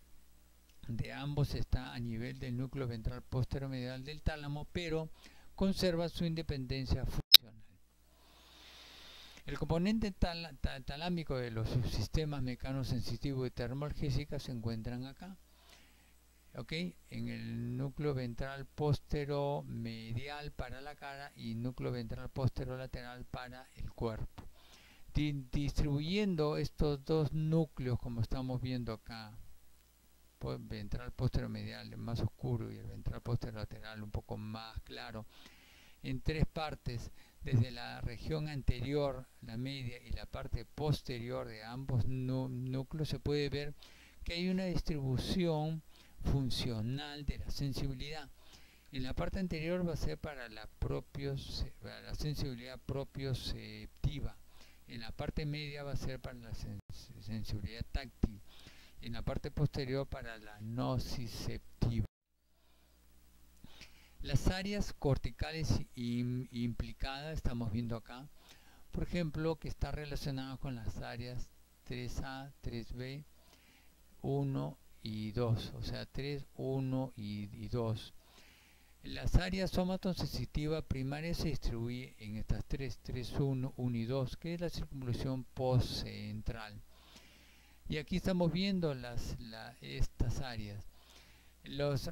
de ambos está a nivel del núcleo ventral posteromedial del tálamo, pero conserva su independencia funcional. El componente talámico de los subsistemas mecanosensitivos y termoalgésicos se encuentran acá, en el núcleo ventral posteromedial para la cara y núcleo ventral posterolateral para el cuerpo, distribuyendo estos dos núcleos, como estamos viendo acá, ventral posteromedial más oscuro y el ventral posterolateral un poco más claro. en tres partes, desde la región anterior, la media y la parte posterior de ambos núcleos, se puede ver que hay una distribución funcional de la sensibilidad. En la parte anterior va a ser para la sensibilidad propioceptiva. En la parte media va a ser para la sensibilidad táctil. En la parte posterior para la nociceptiva. Las áreas corticales implicadas, estamos viendo acá, por ejemplo, que está relacionada con las áreas 3A, 3B, 1 y 2, o sea, 3, 1 y 2. Las áreas somatosensitiva primaria se distribuye en estas 3, 1 y 2, que es la circunvolución postcentral. Y aquí estamos viendo estas áreas. Los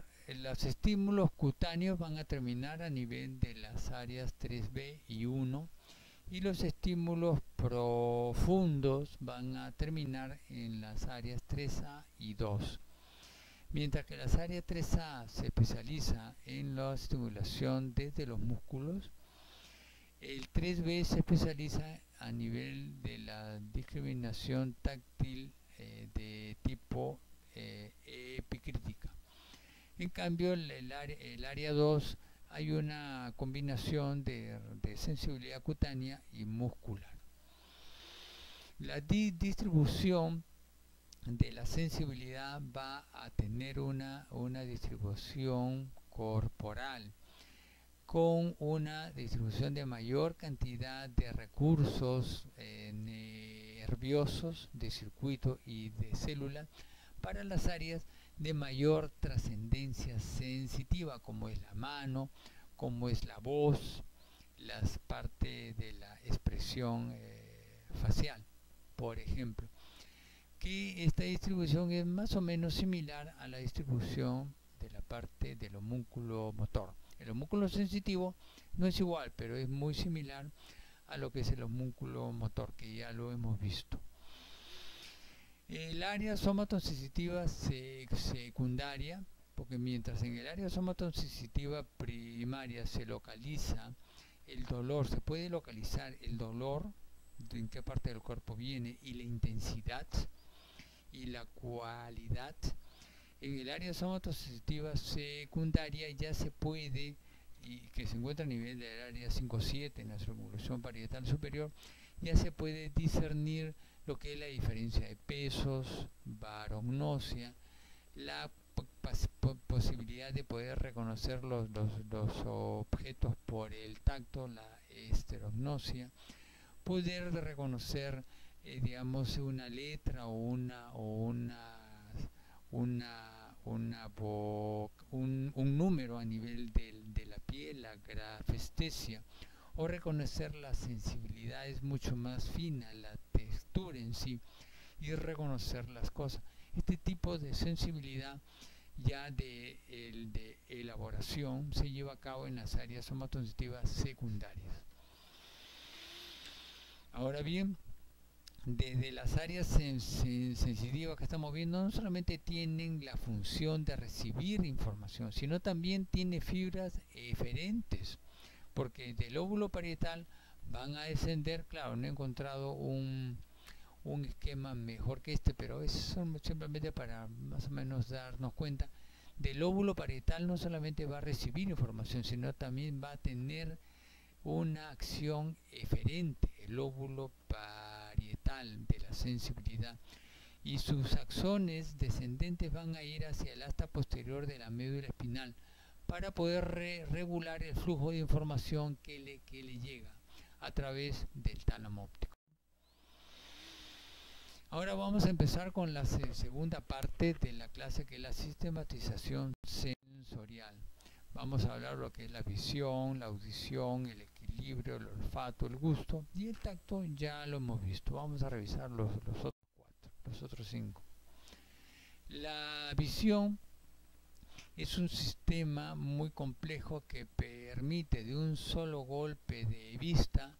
estímulos cutáneos van a terminar a nivel de las áreas 3B y 1, y los estímulos profundos van a terminar en las áreas 3A y 2. Mientras que las áreas 3A se especializa en la estimulación desde los músculos, el 3B se especializa a nivel de la discriminación táctil de tipo epicrítica. En cambio, el área 2 hay una combinación de sensibilidad cutánea y muscular. La distribución de la sensibilidad va a tener una distribución corporal, con una distribución de mayor cantidad de recursos nerviosos, de circuito y de células para las áreas de mayor trascendencia sensitiva, como es la mano, como es la voz, las partes de la expresión facial, por ejemplo. Que esta distribución es más o menos similar a la distribución de la parte del homúnculo motor. El homúnculo sensitivo no es igual, pero es muy similar a lo que es el homúnculo motor, que ya lo hemos visto. El área somatosensitiva secundaria, porque mientras en el área somatosensitiva primaria se localiza el dolor, se puede localizar el dolor, de en qué parte del cuerpo viene, y la intensidad y la cualidad. En el área somatosensitiva secundaria ya se puede, y que se encuentra a nivel del área 5-7 en la circunvolución parietal superior, ya se puede discernir lo que es la diferencia de pesos, barognosia, la posibilidad de poder reconocer los objetos por el tacto, la esterognosia, poder reconocer digamos una letra o un número a nivel de la piel, la grafestesia, o reconocer las sensibilidades mucho más finas, la textura en sí, y reconocer las cosas. Este tipo de sensibilidad ya de elaboración se lleva a cabo en las áreas somatosensitivas secundarias. Ahora bien, desde las áreas sensitivas que estamos viendo, no solamente tienen la función de recibir información, sino también tiene fibras eferentes, porque del lóbulo parietal van a descender, claro, no he encontrado un esquema mejor que este, pero es simplemente para más o menos darnos cuenta. Del lóbulo parietal no solamente va a recibir información, sino también va a tener una acción eferente, el lóbulo parietal de la sensibilidad, y sus axones descendentes van a ir hacia el asta posterior de la médula espinal para poder regular el flujo de información que le llega a través del tálamo óptico. Ahora vamos a empezar con la segunda parte de la clase, que es la sistematización sensorial. Vamos a hablar de lo que es la visión, la audición, el equilibrio, el olfato, el gusto, y el tacto ya lo hemos visto. Vamos a revisar los otros 5. La visión es un sistema muy complejo que permite de un solo golpe de vista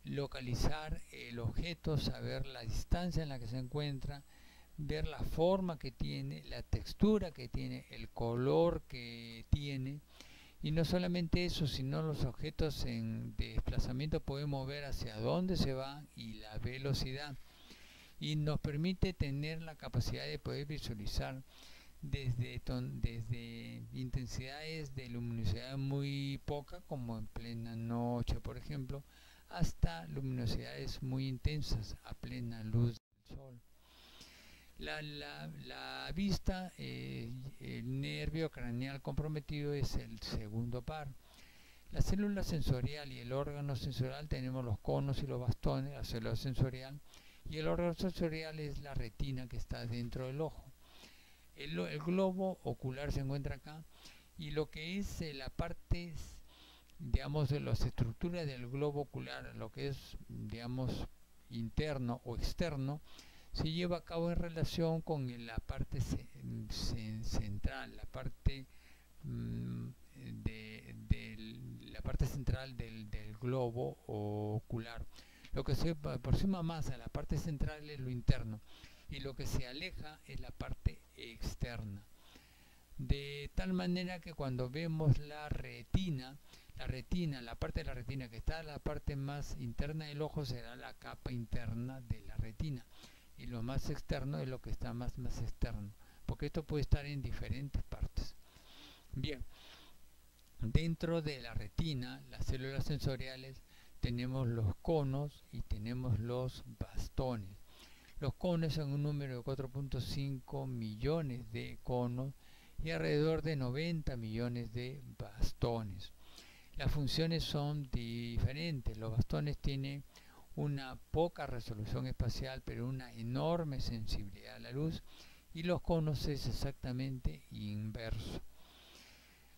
localizar el objeto, saber la distancia en la que se encuentra, ver la forma que tiene, la textura que tiene, el color que tiene, Y no solamente eso, sino los objetos en desplazamiento podemos ver hacia dónde se van y la velocidad. Y nos permite tener la capacidad de poder visualizar desde intensidades de luminosidad muy poca, como en plena noche, por ejemplo, hasta luminosidades muy intensas a plena luz del sol. La vista, el nervio craneal comprometido es el segundo par. La célula sensorial y el órgano sensorial tenemos los conos y los bastones, la célula sensorial, y el órgano sensorial es la retina que está dentro del ojo. El globo ocular se encuentra acá, y lo que es la parte, digamos, de las estructuras del globo ocular, lo que es, digamos, interno o externo, se lleva a cabo en relación con la parte central, la parte la parte central del globo ocular. Lo que se aproxima más a la parte central es lo interno, y lo que se aleja es la parte externa. De tal manera que cuando vemos la retina, la parte de la retina que está en la parte más interna del ojo será la capa interna de la retina, y lo más externo es lo que está más externo, porque esto puede estar en diferentes partes. Bien, dentro de la retina, las células sensoriales, tenemos los conos y tenemos los bastones. Los conos son un número de 4.5 millones de conos y alrededor de 90 millones de bastones. Las funciones son diferentes. Los bastones tienen una poca resolución espacial, pero una enorme sensibilidad a la luz, y los conos es exactamente inverso.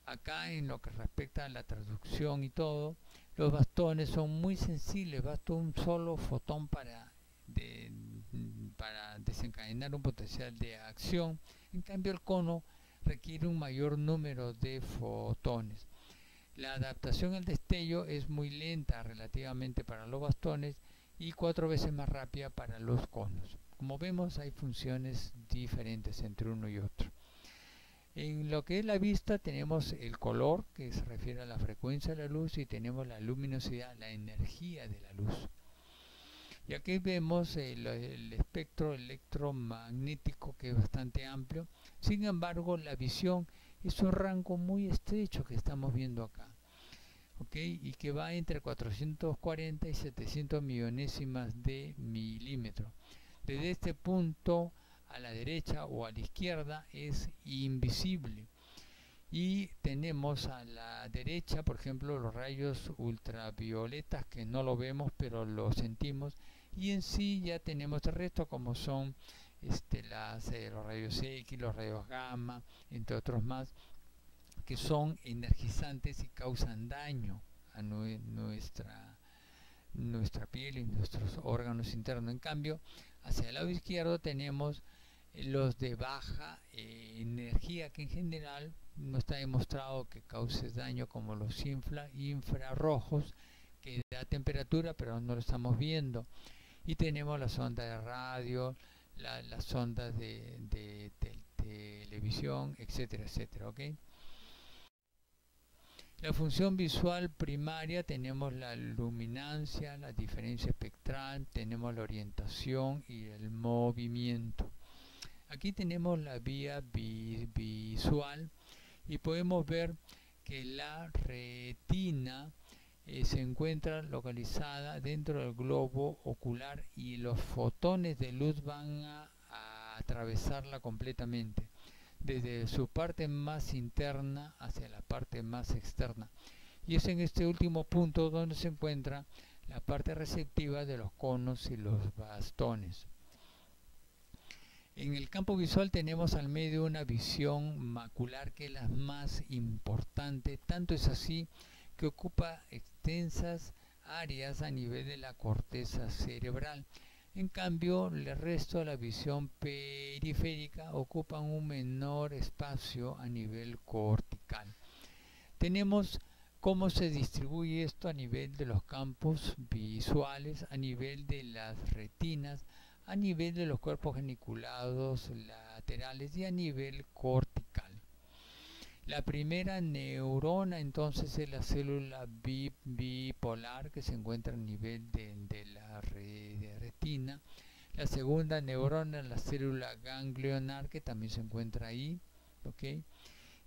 Acá, en lo que respecta a la traducción y todo, los bastones son muy sensibles, basta un solo fotón para desencadenar un potencial de acción. En cambio, el cono requiere un mayor número de fotones. La adaptación al destello es muy lenta relativamente para los bastones y 4 veces más rápida para los conos. Como vemos, hay funciones diferentes entre uno y otro. En lo que es la vista tenemos el color, que se refiere a la frecuencia de la luz, y tenemos la luminosidad, la energía de la luz. Y aquí vemos el espectro electromagnético, que es bastante amplio. Sin embargo, la visión es un rango muy estrecho que estamos viendo acá, y que va entre 440 y 700 millonésimas de milímetro. Desde este punto a la derecha o a la izquierda es invisible, y tenemos a la derecha, por ejemplo, los rayos ultravioletas, que no lo vemos pero lo sentimos, y en sí ya tenemos el resto, como son los rayos X, los rayos gamma, entre otros más, que son energizantes y causan daño a nuestra piel y nuestros órganos internos. En cambio, hacia el lado izquierdo tenemos los de baja energía, que en general no está demostrado que cause daño, como los infrarrojos, que da temperatura pero no lo estamos viendo. Y tenemos las ondas de radio, las ondas de televisión, etcétera, etcétera. La función visual primaria, tenemos la luminancia, la diferencia espectral, tenemos la orientación y el movimiento. Aquí tenemos la vía visual, y podemos ver que la retina se encuentra localizada dentro del globo ocular, y los fotones de luz van a atravesarla completamente, desde su parte más interna hacia la parte más externa. Y es en este último punto donde se encuentra la parte receptiva de los conos y los bastones. En el campo visual tenemos al medio una visión macular, que es la más importante. Tanto es así que ocupa extensas áreas a nivel de la corteza cerebral. En cambio, el resto de la visión periférica ocupa un menor espacio a nivel cortical. Tenemos cómo se distribuye esto a nivel de los campos visuales, a nivel de las retinas, a nivel de los cuerpos geniculados laterales y a nivel cortical. La primera neurona entonces es la célula bipolar que se encuentra a nivel de la retina. La segunda neurona es la célula ganglionar que también se encuentra ahí, ¿ok?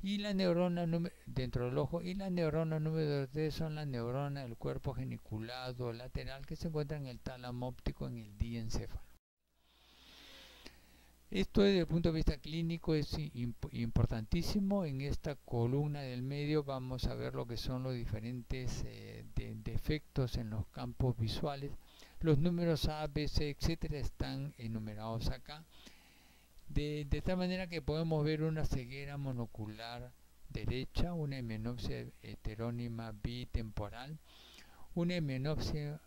Y la neurona dentro del ojo, y la neurona número 3 son las neuronas del cuerpo geniculado lateral que se encuentran en el tálamo óptico en el diencéfalo. Esto desde el punto de vista clínico es importantísimo. En esta columna del medio vamos a ver lo que son los diferentes defectos en los campos visuales. Los números A, B, C, etcétera están enumerados acá. De tal manera que podemos ver una ceguera monocular derecha, una hemenopsia heterónima bitemporal, una hemenopsia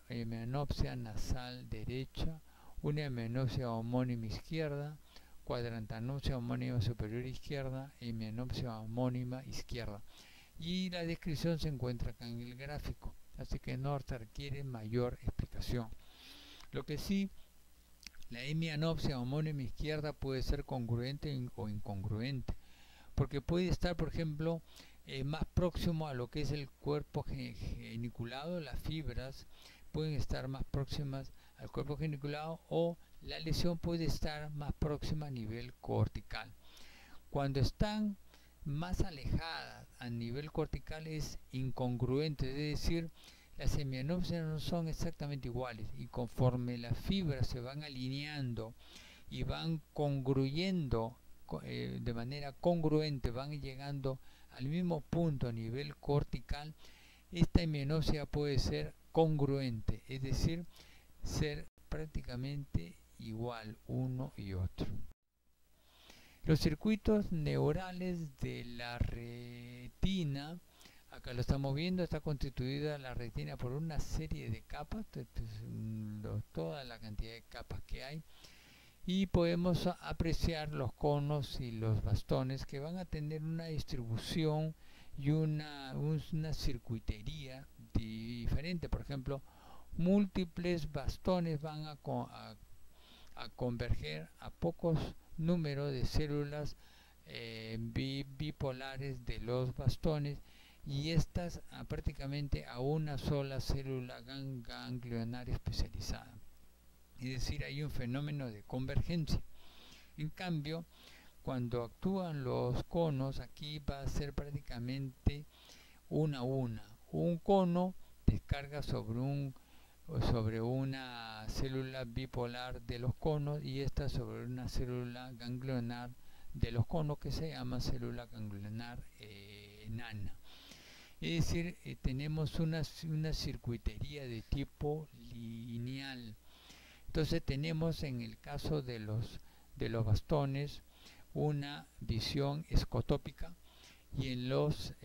nasal derecha, una hemenopsia homónima izquierda, cuadrantanopsia homónima superior izquierda, hemenopsia homónima izquierda. Y la descripción se encuentra acá en el gráfico, así que no requiere mayor explicación. Lo que sí, la hemianopsia homónima izquierda puede ser congruente o incongruente, porque puede estar, por ejemplo, más próximo a lo que es el cuerpo geniculado. Las fibras pueden estar más próximas al cuerpo geniculado, o la lesión puede estar más próxima a nivel cortical. Cuando están más alejadas a nivel cortical es incongruente, es decir, las hemianopsias no son exactamente iguales, y conforme las fibras se van alineando y van congruyendo de manera congruente, van llegando al mismo punto a nivel cortical, esta hemianopsia puede ser congruente, es decir, ser prácticamente igual uno y otro. Los circuitos neurales de la retina, acá lo estamos viendo, está constituida la retina por una serie de capas, toda la cantidad de capas que hay, y podemos apreciar los conos y los bastones que van a tener una distribución y una circuitería diferente. Por ejemplo, múltiples bastones van a converger a pocos números de células bipolares de los bastones, y estas prácticamente a una sola célula ganglionar especializada. Es decir, hay un fenómeno de convergencia. En cambio, cuando actúan los conos, aquí va a ser prácticamente una a una. Un cono descarga sobre una célula bipolar de los conos, y esta sobre una célula ganglionar de los conos que se llama célula ganglionar enana. Es decir, tenemos una circuitería de tipo lineal. Entonces tenemos en el caso de los bastones una visión escotópica, y en los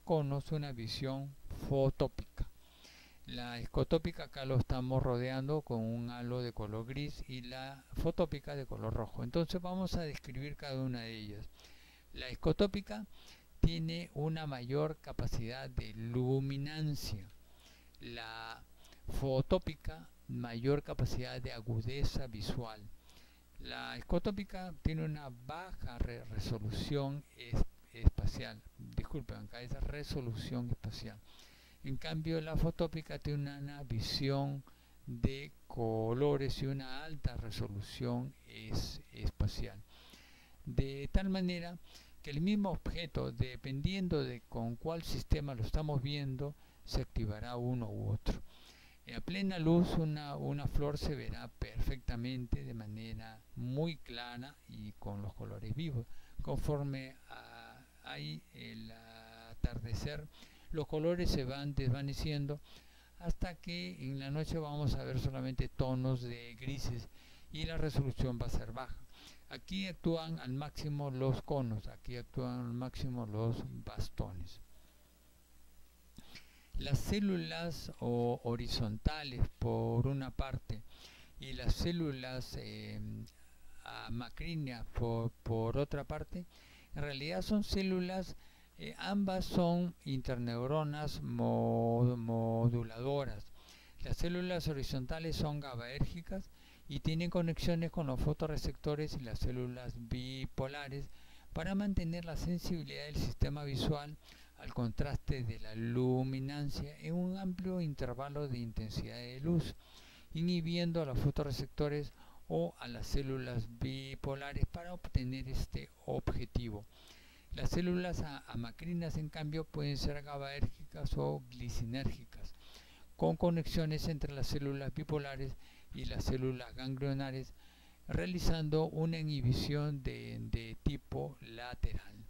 conos una visión fotópica. La escotópica acá lo estamos rodeando con un halo de color gris, y la fotópica de color rojo. Entonces vamos a describir cada una de ellas. La escotópica tiene una mayor capacidad de luminancia. La fotópica, mayor capacidad de agudeza visual. La escotópica tiene una baja resolución espacial. Disculpen, acá es resolución espacial. En cambio, la fotópica tiene una visión de colores y una alta resolución espacial. De tal manera que el mismo objeto, dependiendo de con cuál sistema lo estamos viendo, se activará uno u otro. A plena luz una flor se verá perfectamente de manera muy clara y con los colores vivos. Conforme hay el atardecer, los colores se van desvaneciendo hasta que en la noche vamos a ver solamente tonos de grises, y la resolución va a ser baja. Aquí actúan al máximo los conos, aquí actúan al máximo los bastones. Las células horizontales por una parte y las células macríneas por otra parte, en realidad son células, ambas son interneuronas moduladoras. Las células horizontales son GABAérgicas y tienen conexiones con los fotorreceptores, y las células bipolares para mantener la sensibilidad del sistema visual al contraste de la luminancia en un amplio intervalo de intensidad de luz, inhibiendo a los fotorreceptores o a las células bipolares para obtener este objetivo. Las células amacrinas, en cambio, pueden ser GABAérgicas o glicinérgicas, con conexiones entre las células bipolares y las células ganglionares, realizando una inhibición de tipo lateral.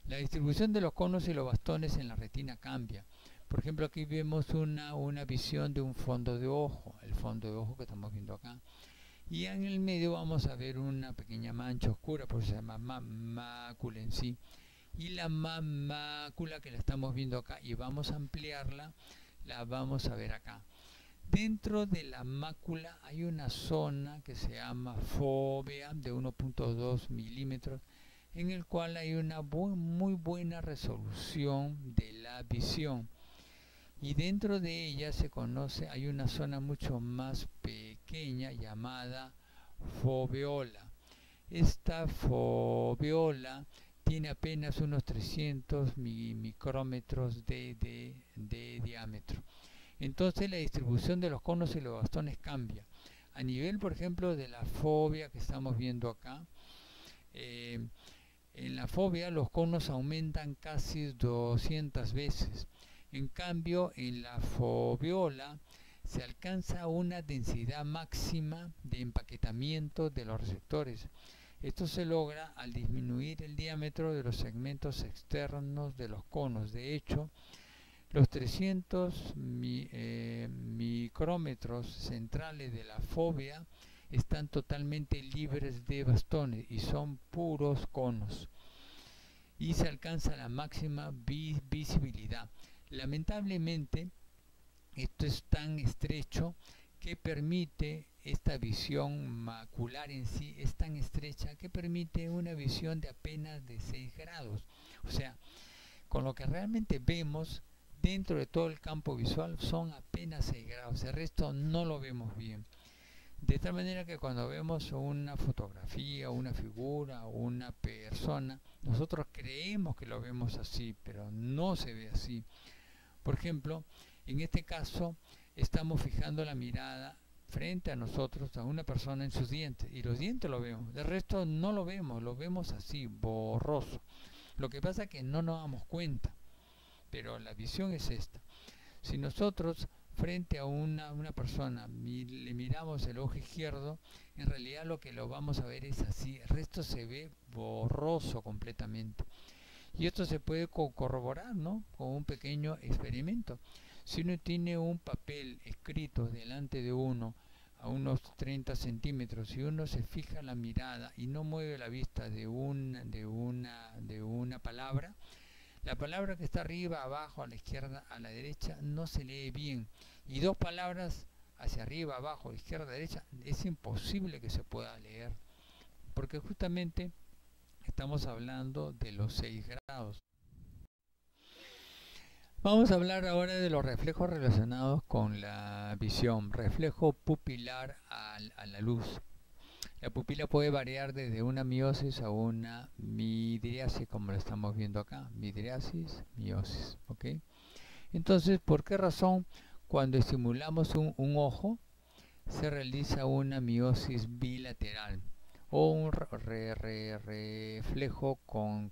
La distribución de los conos y los bastones en la retina cambia. Por ejemplo, aquí vemos una visión de un fondo de ojo, el fondo de ojo que estamos viendo acá. Y en el medio vamos a ver una pequeña mancha oscura, por eso se llama mácula en sí. Y la mácula que la estamos viendo acá, y vamos a ampliarla, la vamos a ver acá. Dentro de la mácula hay una zona que se llama fóvea de 1.2 milímetros, en el cual hay una muy buena resolución de la visión. Y dentro de ella hay una zona mucho más pequeña llamada foveola. Esta foveola tiene apenas unos 300 micrómetros de diámetro. Entonces la distribución de los conos y los bastones cambia. A nivel, por ejemplo, de la fóvea que estamos viendo acá, en la fóvea los conos aumentan casi 200 veces. En cambio, en la foveola se alcanza una densidad máxima de empaquetamiento de los receptores. Esto se logra al disminuir el diámetro de los segmentos externos de los conos. De hecho, los 300 micrómetros centrales de la fóvea están totalmente libres de bastones y son puros conos. Y se alcanza la máxima visibilidad. Lamentablemente, esto es tan estrecho que permite, esta visión macular en sí es tan estrecha que permite una visión de apenas de 6 grados. O sea, con lo que realmente vemos dentro de todo el campo visual son apenas 6 grados, el resto no lo vemos bien. De tal manera que cuando vemos una fotografía, una figura o una persona, nosotros creemos que lo vemos así, pero no se ve así. Por ejemplo, en este caso estamos fijando la mirada frente a nosotros, a una persona en sus dientes, y los dientes lo vemos, del resto no lo vemos así, borroso. Lo que pasa es que no nos damos cuenta, pero la visión es esta. Si nosotros frente a una persona le miramos el ojo izquierdo, en realidad lo que lo vamos a ver es así, el resto se ve borroso completamente. Y esto se puede corroborar, ¿no?, con un pequeño experimento. Si uno tiene un papel escrito delante de uno a unos 30 centímetros y uno se fija la mirada y no mueve la vista de una palabra, la palabra que está arriba, abajo, a la izquierda, a la derecha no se lee bien. Y dos palabras hacia arriba, abajo, izquierda, derecha, es imposible que se pueda leer. Porque justamente estamos hablando de los 6 grados. Vamos a hablar ahora de los reflejos relacionados con la visión. Reflejo pupilar a la luz. La pupila puede variar desde una miosis a una midriasis, como lo estamos viendo acá. Midriasis, miosis. ¿Ok? Entonces, ¿por qué razón cuando estimulamos un ojo se realiza una miosis bilateral o un reflejo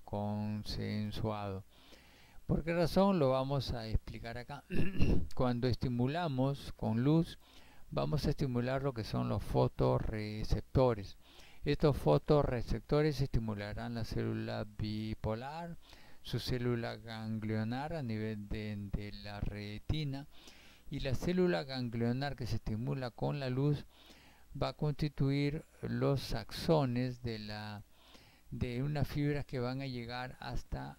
consensuado? ¿Por qué razón? Lo vamos a explicar acá. Cuando estimulamos con luz, vamos a estimular lo que son los fotorreceptores. Estos fotorreceptores estimularán la célula bipolar, su célula ganglionar a nivel de la retina, y la célula ganglionar que se estimula con la luz va a constituir los axones de unas fibras que van a llegar hasta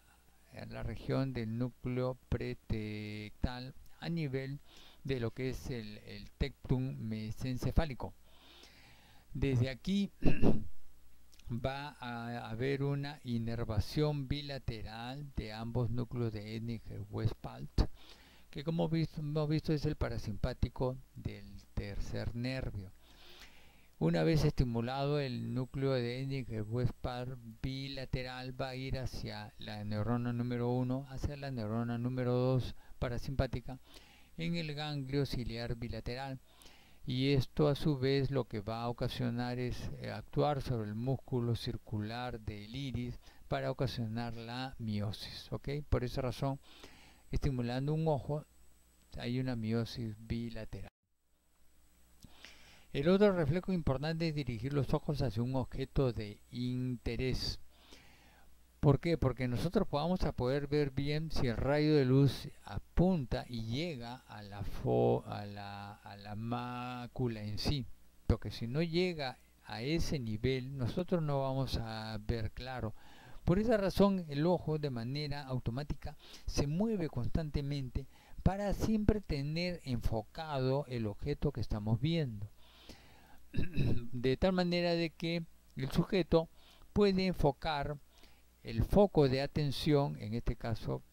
la región del núcleo pretectal a nivel de lo que es el tectum mesencefálico. Desde aquí va a haber una inervación bilateral de ambos núcleos de Edninger-Westphal, que como hemos visto es el parasimpático del tercer nervio. Una vez estimulado el núcleo de Hennig-Westphal bilateral va a ir hacia la neurona número 1, hacia la neurona número 2 parasimpática en el ganglio ciliar bilateral, y esto a su vez lo que va a ocasionar es actuar sobre el músculo circular del iris para ocasionar la miosis, ¿ok? Por esa razón, estimulando un ojo hay una miosis bilateral. El otro reflejo importante es dirigir los ojos hacia un objeto de interés. ¿Por qué? Porque nosotros vamos a poder ver bien si el rayo de luz apunta y llega a la mácula en sí. Porque si no llega a ese nivel, nosotros no vamos a ver claro. Por esa razón, el ojo de manera automática se mueve constantemente para siempre tener enfocado el objeto que estamos viendo. De tal manera de que el sujeto puede enfocar el foco de atención, en este caso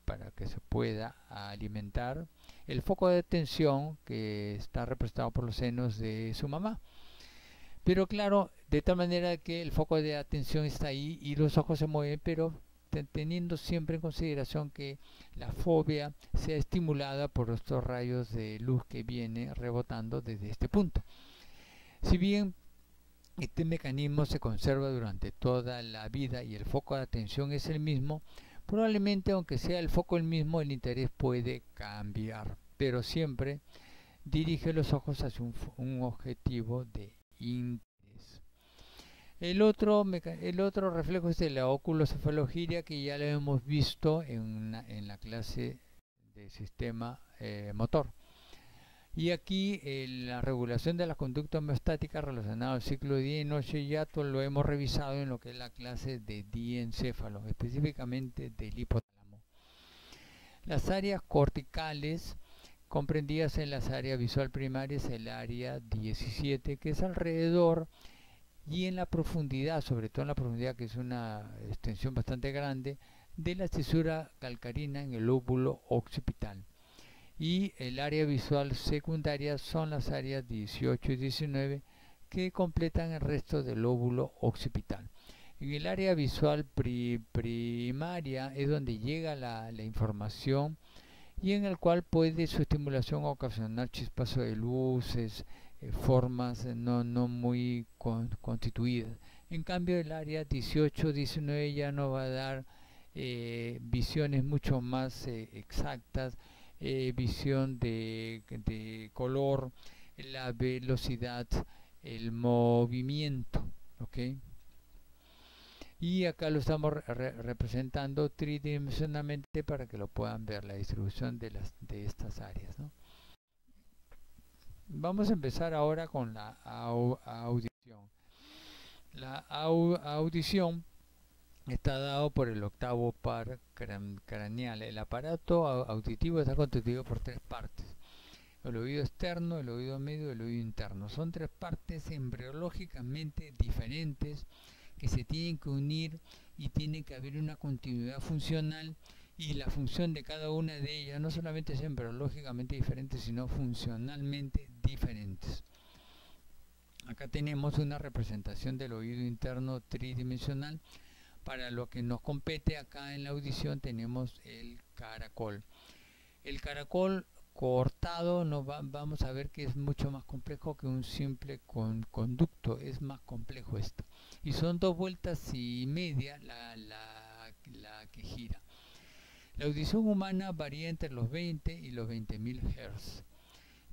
para que se pueda alimentar, el foco de atención que está representado por los senos de su mamá. Pero claro, de tal manera que el foco de atención está ahí y los ojos se mueven, pero teniendo siempre en consideración que la fobia sea estimulada por estos rayos de luz que viene rebotando desde este punto. Si bien este mecanismo se conserva durante toda la vida y el foco de atención es el mismo, probablemente aunque sea el foco el mismo, el interés puede cambiar, pero siempre dirige los ojos hacia un objetivo de interés. El otro reflejo es de la oculocefalogiria, que ya lo hemos visto en la clase de sistema motor. Y aquí la regulación de la conducta homeostática relacionada al ciclo de día y noche ya lo hemos revisado en lo que es la clase de diencéfalo, específicamente del hipotálamo. Las áreas corticales comprendidas en las áreas visual primaria es el área 17, que es alrededor y en la profundidad, sobre todo en la profundidad, que es una extensión bastante grande, de la cisura calcarina en el lóbulo occipital. Y el área visual secundaria son las áreas 18 y 19 que completan el resto del lóbulo occipital. En el área visual primaria es donde llega la información y en el cual puede su estimulación ocasionar chispazos de luces, formas no muy constituidas. En cambio el área 18-19 ya nos va a dar visiones mucho más exactas, visión de color, la velocidad, el movimiento, ¿ok? Y acá lo estamos representando tridimensionalmente para que lo puedan ver, la distribución de estas áreas, ¿no? Vamos a empezar ahora con la audición. La audición está dado por el octavo par craneal. El aparato auditivo está constituido por tres partes: el oído externo, el oído medio y el oído interno. Son tres partes embriológicamente diferentes que se tienen que unir y tiene que haber una continuidad funcional, y la función de cada una de ellas no solamente es embriológicamente diferente, sino funcionalmente diferentes. Acá tenemos una representación del oído interno tridimensional. Para lo que nos compete acá en la audición tenemos el caracol. El caracol cortado vamos a ver que es mucho más complejo que un simple conducto, es más complejo esto. Y son 2 vueltas y media la que gira. La audición humana varía entre los 20 y los 20.000 Hz.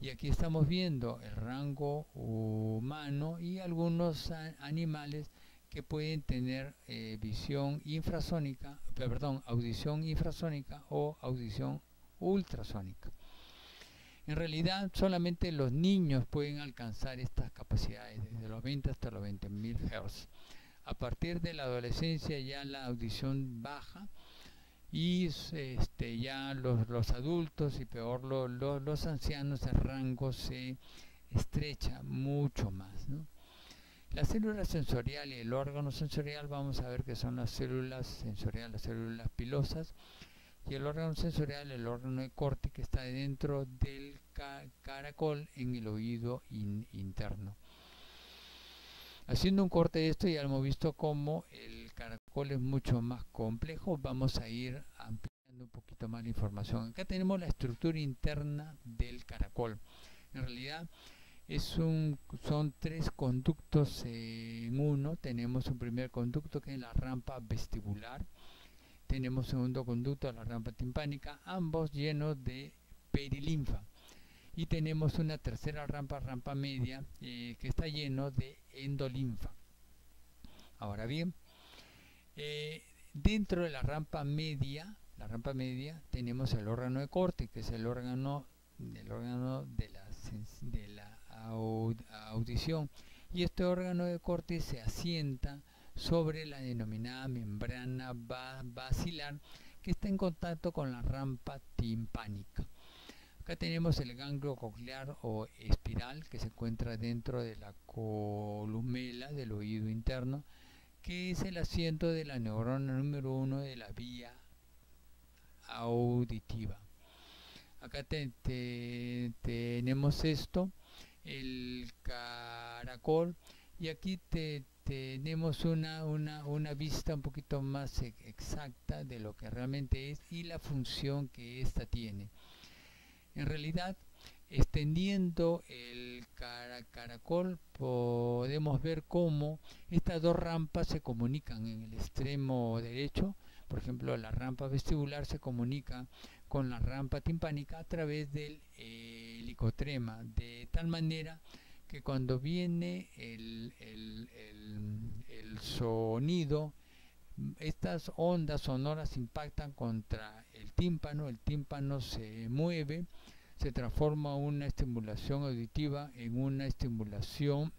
Y aquí estamos viendo el rango humano y algunos animales que pueden tener audición infrasónica o audición ultrasónica. En realidad solamente los niños pueden alcanzar estas capacidades, desde los 20 hasta los 20.000 Hz. A partir de la adolescencia ya la audición baja y ya los adultos y peor los ancianos, el rango se estrecha mucho más, ¿no? La célula sensorial y el órgano sensorial, vamos a ver que son las células sensoriales, las células pilosas, y el órgano sensorial, el órgano de corte, que está dentro del caracol en el oído interno. Haciendo un corte de esto ya hemos visto cómo el caracol es mucho más complejo. Vamos a ir ampliando un poquito más la información. Acá tenemos la estructura interna del caracol. En realidad son 3 conductos en uno. Tenemos un primer conducto que es la rampa vestibular. Tenemos segundo conducto, la rampa timpánica, ambos llenos de perilinfa. Y tenemos una tercera rampa, rampa media, que está lleno de endolinfa. Ahora bien, dentro de la rampa media tenemos el órgano de corte, que es el órgano de la audición. Y este órgano de corte se asienta sobre la denominada membrana basilar, que está en contacto con la rampa timpánica. Acá tenemos el ganglio coclear o espiral, que se encuentra dentro de la columela del oído interno, que es el asiento de la neurona número 1 de la vía auditiva. Acá tenemos esto, el caracol, y aquí tenemos una vista un poquito más exacta de lo que realmente es y la función que ésta tiene. En realidad, extendiendo el caracol, podemos ver cómo estas dos rampas se comunican en el extremo derecho. Por ejemplo, la rampa vestibular se comunica con la rampa timpánica a través del helicotrema, de tal manera que cuando viene el sonido, estas ondas sonoras impactan contra el tímpano se mueve, se transforma una estimulación auditiva en una estimulación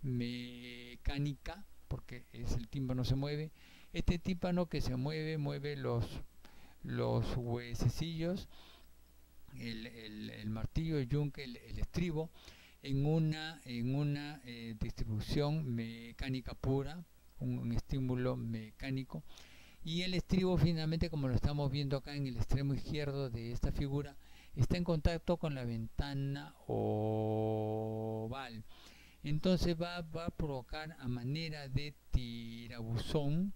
mecánica, porque el tímpano se mueve. Este tímpano que se mueve los huesecillos, el martillo, el yunque, el estribo, en una distribución mecánica pura, un estímulo mecánico. Y el estribo finalmente, como lo estamos viendo acá en el extremo izquierdo de esta figura, está en contacto con la ventana oval. Entonces va a provocar a manera de tirabuzón,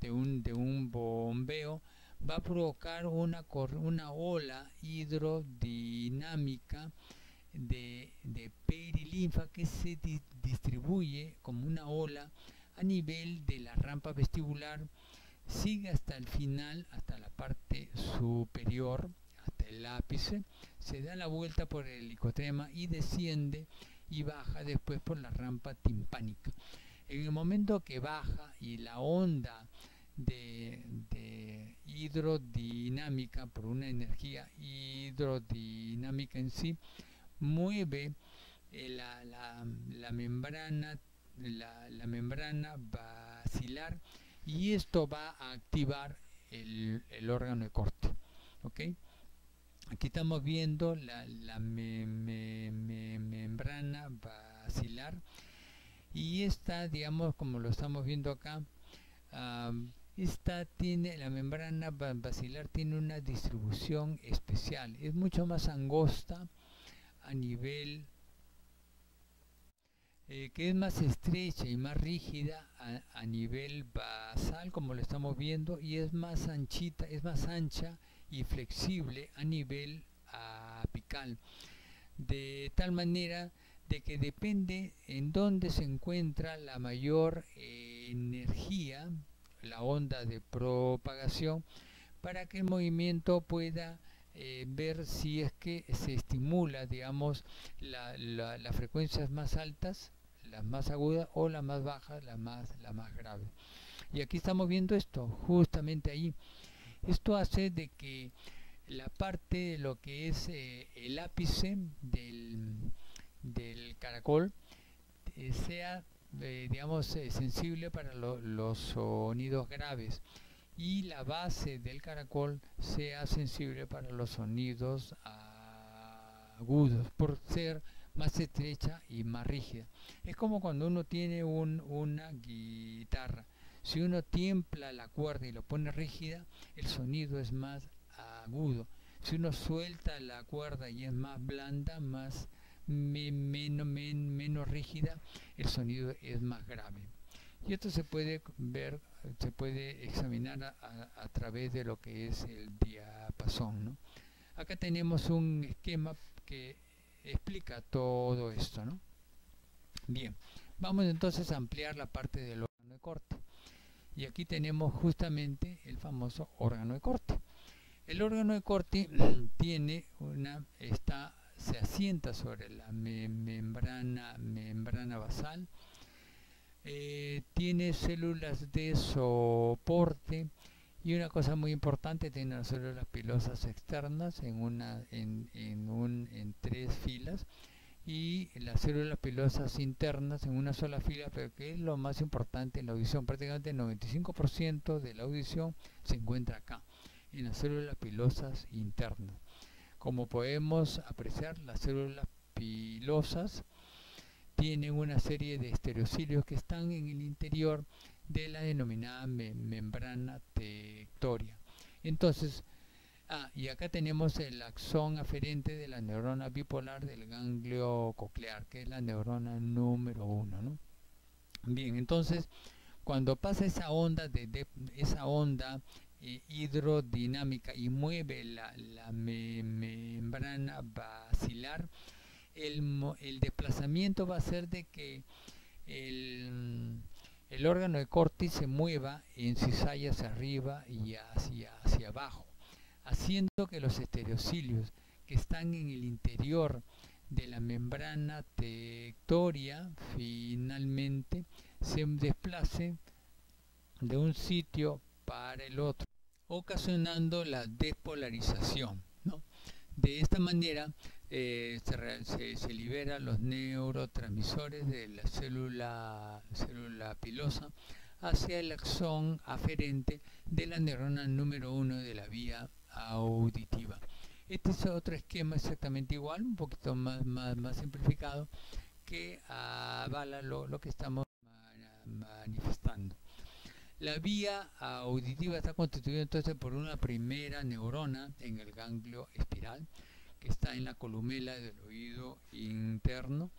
de un bombeo, va a provocar una ola hidrodinámica de perilinfa que se distribuye como una ola a nivel de la rampa vestibular, sigue hasta el final, hasta la parte superior, hasta el ápice, se da la vuelta por el helicotrema y desciende y baja después por la rampa timpánica. En el momento que baja y la onda de hidrodinámica, por una energía hidrodinámica en sí, mueve la membrana basilar, y esto va a activar el órgano de corte. ¿Ok? Aquí estamos viendo la membrana basilar, y esta, digamos, como lo estamos viendo acá, la membrana basilar tiene una distribución especial, es mucho más angosta a nivel que es más estrecha y más rígida a nivel basal, como lo estamos viendo, y es más anchita, es más ancha y flexible a nivel apical, de tal manera de que depende en dónde se encuentra la mayor energía, la onda de propagación, para que el movimiento pueda ver si es que se estimula, digamos, las frecuencias más altas, las más agudas, o las más bajas, las más graves. Y aquí estamos viendo esto, justamente ahí. Esto hace de que la parte de lo que es el ápice del caracol sea, digamos, sensible para los sonidos graves, y la base del caracol sea sensible para los sonidos agudos, por ser más estrecha y más rígida. Es como cuando uno tiene una guitarra. Si uno tiembla la cuerda y lo pone rígida, el sonido es más agudo. Si uno suelta la cuerda y es más blanda, más menos rígida, el sonido es más grave. Y esto se puede ver, se puede examinar a través de lo que es el diapasón, ¿no? Acá tenemos un esquema que explica todo esto, ¿no? Bien, vamos entonces a ampliar la parte del órgano de corte. Y aquí tenemos justamente el famoso órgano de corte. El órgano de corte tiene se asienta sobre la membrana basal. Tiene células de soporte y una cosa muy importante, tiene las células pilosas externas en 3 filas y las células pilosas internas en una sola fila, pero que es lo más importante en la audición. Prácticamente el 95% de la audición se encuentra acá, en las células pilosas internas. Como podemos apreciar, las células pilosas tienen una serie de estereocilios que están en el interior de la denominada membrana tectoria. Entonces, y acá tenemos el axón aferente de la neurona bipolar del ganglio coclear, que es la neurona número 1, ¿no? Bien, entonces, cuando pasa esa onda hidrodinámica y mueve la membrana basilar, el desplazamiento va a ser de que el órgano de corte se mueva en cizalla hacia arriba y hacia abajo, haciendo que los estereocilios que están en el interior de la membrana tectoria finalmente se desplacen de un sitio para el otro, ocasionando la despolarización, ¿no? De esta manera se liberan los neurotransmisores de la célula pilosa hacia el axón aferente de la neurona número 1 de la vía auditiva. Este es otro esquema exactamente igual, un poquito más simplificado, que avala lo que estamos manifestando. La vía auditiva está constituida entonces por una primera neurona en el ganglio espiral, que está en la columela del oído interno,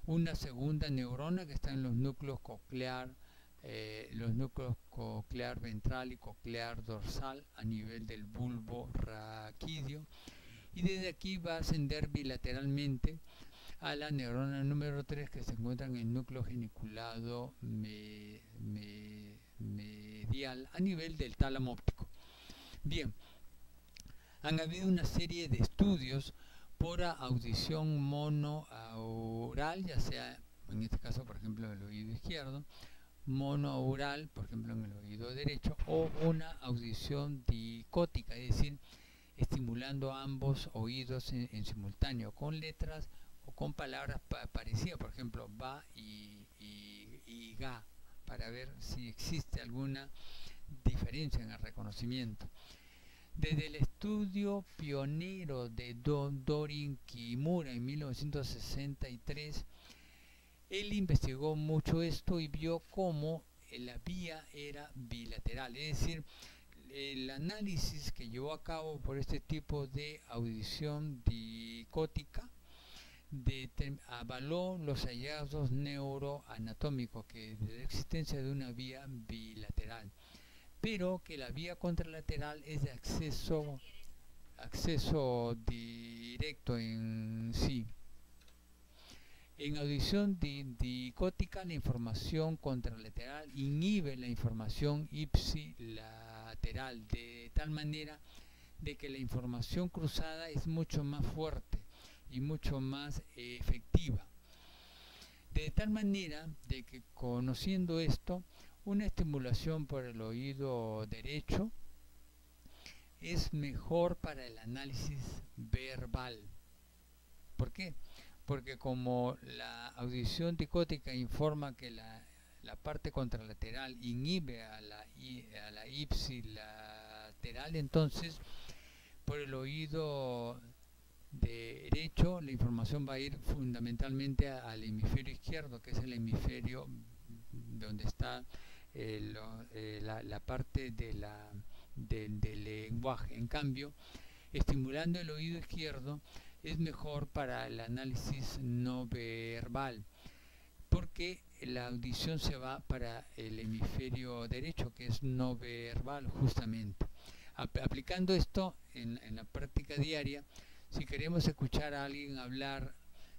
una segunda neurona que está en los núcleos coclear ventral y coclear dorsal a nivel del bulbo raquídeo, y desde aquí va a ascender bilateralmente a la neurona número 3 que se encuentra en el núcleo geniculado medial a nivel del tálamo óptico. Bien, han habido una serie de estudios por audición monoaural, ya sea en este caso por ejemplo en el oído izquierdo, monoaural por ejemplo en el oído derecho, o una audición dicótica, es decir, estimulando ambos oídos en simultáneo con letras o con palabras parecidas, por ejemplo va y ga, para ver si existe alguna diferencia en el reconocimiento. Desde el estudio pionero de Dorin Kimura en 1963, él investigó mucho esto y vio cómo la vía era bilateral, es decir, el análisis que llevó a cabo por este tipo de audición dicótica avaló los hallazgos neuroanatómicos de la existencia de una vía bilateral, pero que la vía contralateral es de acceso directo en sí. En audición dicótica, la información contralateral inhibe la información ipsilateral, de tal manera de que la información cruzada es mucho más fuerte y mucho más efectiva. De tal manera de que, conociendo esto, una estimulación por el oído derecho es mejor para el análisis verbal. ¿Por qué? Porque como la audición dicótica informa que la parte contralateral inhibe a la ipsilateral, entonces por el oído derecho la información va a ir fundamentalmente al hemisferio izquierdo, que es el hemisferio donde está la parte del lenguaje. En cambio, estimulando el oído izquierdo, es mejor para el análisis no verbal, porque la audición se va para el hemisferio derecho, que es no verbal justamente. Aplicando esto en la práctica diaria, si queremos escuchar a alguien hablar,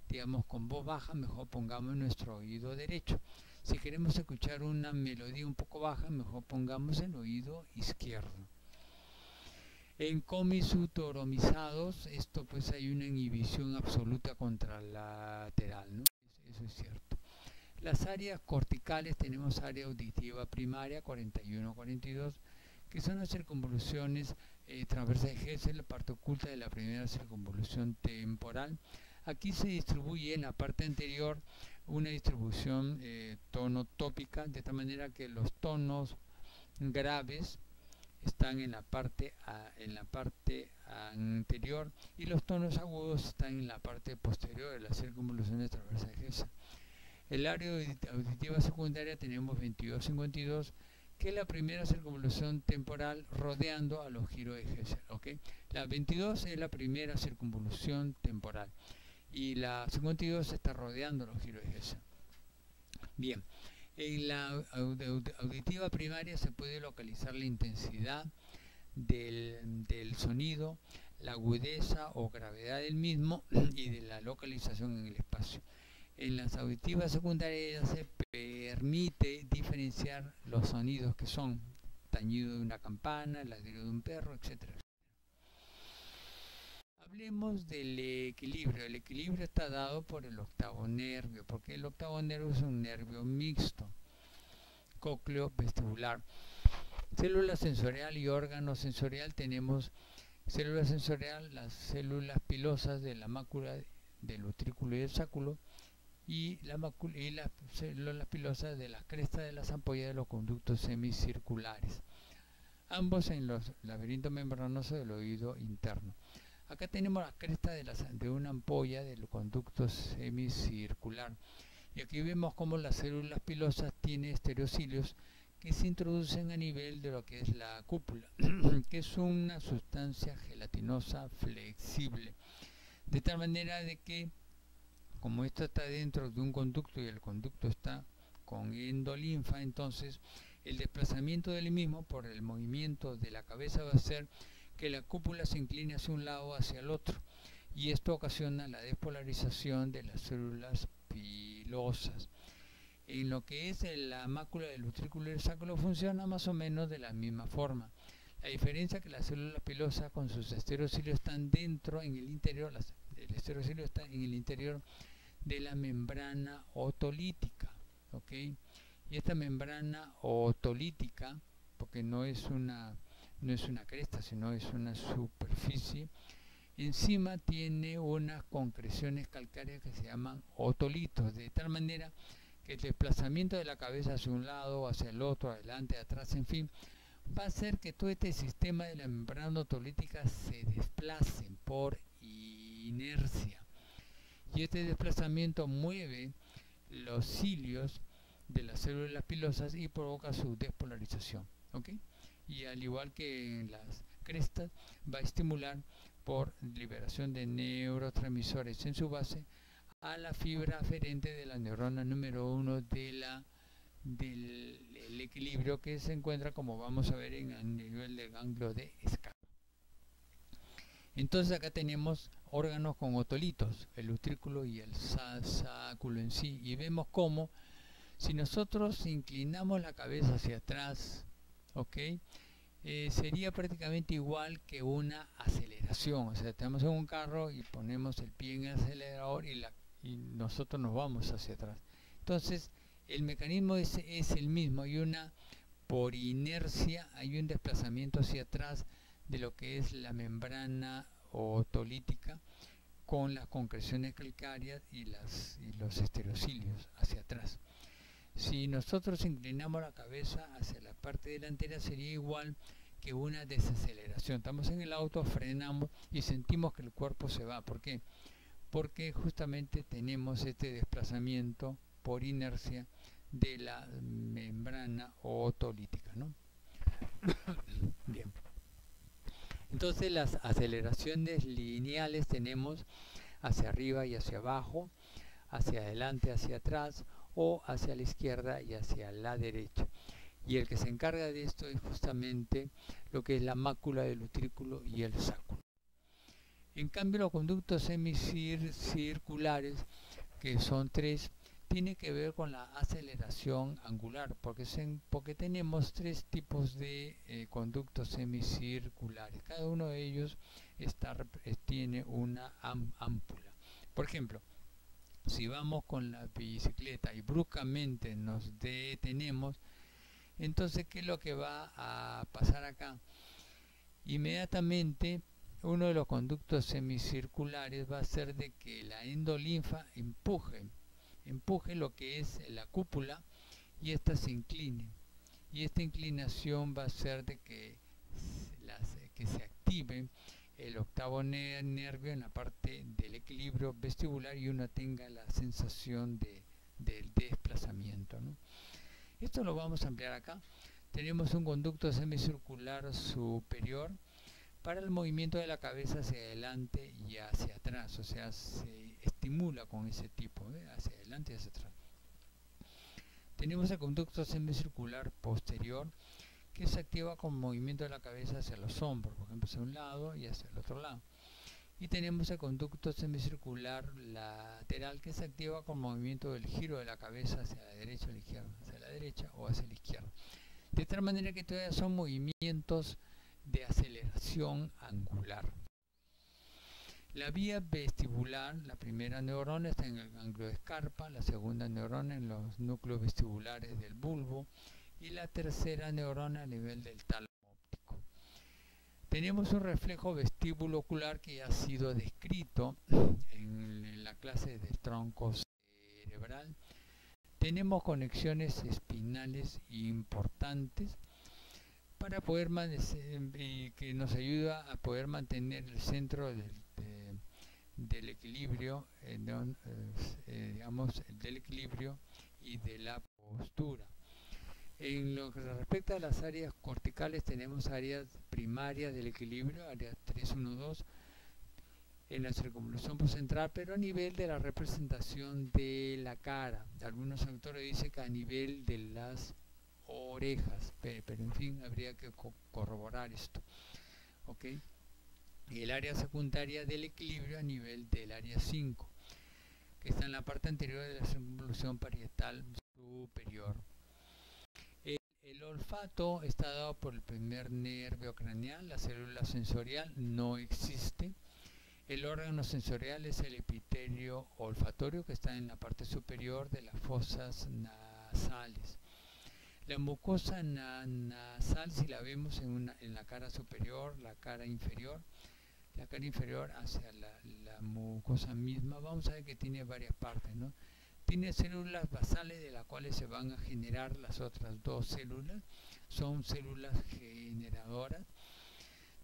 digamos, con voz baja, mejor pongamos nuestro oído derecho. Si queremos escuchar una melodía un poco baja, mejor pongamos el oído izquierdo. En comisutoromizados, esto pues hay una inhibición absoluta contralateral, ¿no? Eso es cierto. Las áreas corticales, tenemos área auditiva primaria 41-42, que son las circunvoluciones transversas de Hessel, la parte oculta de la primera circunvolución temporal. Aquí se distribuye en la parte anterior una distribución tonotópica, de tal manera que los tonos graves están en la parte anterior y los tonos agudos están en la parte posterior de las circunvoluciones transversas de Hessel. El área auditiva secundaria tenemos 22-52, que es la primera circunvolución temporal rodeando a los giros de Hessel, ¿okay? La 22 es la primera circunvolución temporal y la 52 está rodeando los giros de Hessel. Bien, en la auditiva primaria se puede localizar la intensidad del sonido, la agudeza o gravedad del mismo y de la localización en el espacio. En las auditivas secundarias se permite diferenciar los sonidos que son tañido de una campana, ladrido de un perro, etc. Hablemos del equilibrio. El equilibrio está dado por el octavo nervio, porque el octavo nervio es un nervio mixto, cócleo vestibular. Célula sensorial y órgano sensorial, tenemos célula sensorial, las células pilosas de la mácula del utrículo y del sáculo, y las células pilosas de las crestas de las ampollas de los conductos semicirculares, ambos en los laberintos membranosos del oído interno. Acá tenemos las crestas de una ampolla del conducto semicircular, y aquí vemos cómo las células pilosas tienen estereocilios que se introducen a nivel de lo que es la cúpula, que es una sustancia gelatinosa flexible, de tal manera de que, como esto está dentro de un conducto y el conducto está con endolinfa, entonces el desplazamiento del mismo por el movimiento de la cabeza va a hacer que la cúpula se incline hacia un lado o hacia el otro, y esto ocasiona la despolarización de las células pilosas. En lo que es la mácula del utrículo y el sáculo funciona más o menos de la misma forma. La diferencia es que las células pilosas con sus estereocilios están dentro, en el interior, el estereocilio está en el interior de la membrana otolítica, ¿ok? Y esta membrana otolítica, porque no es una cresta, sino es una superficie, encima tiene unas concreciones calcáreas que se llaman otolitos, de tal manera que el desplazamiento de la cabeza hacia un lado, hacia el otro, adelante, atrás, en fin, va a hacer que todo este sistema de la membrana otolítica se desplace por inercia. Y este desplazamiento mueve los cilios de las células pilosas y provoca su despolarización, ¿ok? Y al igual que en las crestas, va a estimular por liberación de neurotransmisores en su base a la fibra aferente de la neurona número 1 del equilibrio, que se encuentra, como vamos a ver, en el nivel del ganglio de escala. Entonces acá tenemos órganos con otolitos, el utrículo y el sáculo en sí, y vemos cómo si nosotros inclinamos la cabeza hacia atrás, ¿ok? Sería prácticamente igual que una aceleración. O sea, estamos en un carro y ponemos el pie en el acelerador y nosotros nos vamos hacia atrás. Entonces el mecanismo es el mismo, por inercia hay un desplazamiento hacia atrás de lo que es la membrana otolítica con las concreciones calcáreas y los estereocilios hacia atrás. Si nosotros inclinamos la cabeza hacia la parte delantera, sería igual que una desaceleración. Estamos en el auto, frenamos y sentimos que el cuerpo se va. ¿Por qué? Porque justamente tenemos este desplazamiento por inercia de la membrana otolítica, ¿no? Bien. Entonces las aceleraciones lineales tenemos hacia arriba y hacia abajo, hacia adelante, hacia atrás, o hacia la izquierda y hacia la derecha. Y el que se encarga de esto es justamente lo que es la mácula del utrículo y el sáculo. En cambio, los conductos semicirculares, que son 3, tiene que ver con la aceleración angular, porque tenemos 3 tipos de conductos semicirculares. Cada uno de ellos tiene una ámpula. Por ejemplo, si vamos con la bicicleta y bruscamente nos detenemos, entonces, ¿qué es lo que va a pasar acá? Inmediatamente, uno de los conductos semicirculares va a ser de que la endolinfa empuje lo que es la cúpula y ésta se incline. Y esta inclinación va a ser de que se active el octavo nervio en la parte del equilibrio vestibular y uno tenga la sensación del desplazamiento, ¿no? Esto lo vamos a ampliar acá. Tenemos un conducto semicircular superior para el movimiento de la cabeza hacia adelante y hacia atrás, o sea, se estimula con ese tipo, hacia adelante y hacia atrás. Tenemos el conducto semicircular posterior, que se activa con movimiento de la cabeza hacia los hombros, por ejemplo, hacia un lado y hacia el otro lado. Y tenemos el conducto semicircular lateral, que se activa con movimiento del giro de la cabeza hacia la derecha o la izquierda, hacia la derecha o hacia la izquierda. De tal manera que todavía son movimientos de aceleración angular. La vía vestibular, la primera neurona está en el ganglio de Scarpa, la segunda neurona en los núcleos vestibulares del bulbo y la tercera neurona a nivel del tálamo óptico. Tenemos un reflejo vestíbulo ocular que ya ha sido descrito en la clase de tronco cerebral. Tenemos conexiones espinales importantes para poder que nos ayuda a poder mantener el centro del equilibrio, digamos, del equilibrio y de la postura. En lo que respecta a las áreas corticales, tenemos áreas primarias del equilibrio, áreas 3, 1, 2, en la circunvolución postcentral, pero a nivel de la representación de la cara. Algunos autores dicen que a nivel de las orejas, pero en fin, habría que corroborar esto. ¿Okay? Y el área secundaria del equilibrio a nivel del área 5, que está en la parte anterior de la circunvolución parietal superior. El olfato está dado por el primer nervio craneal, la célula sensorial no existe. El órgano sensorial es el epitelio olfatorio, que está en la parte superior de las fosas nasales. La mucosa nasal, si la vemos en la cara superior, la cara inferior hacia la mucosa misma, vamos a ver que tiene varias partes, ¿no? Tiene células basales de las cuales se van a generar las otras dos células, son células generadoras.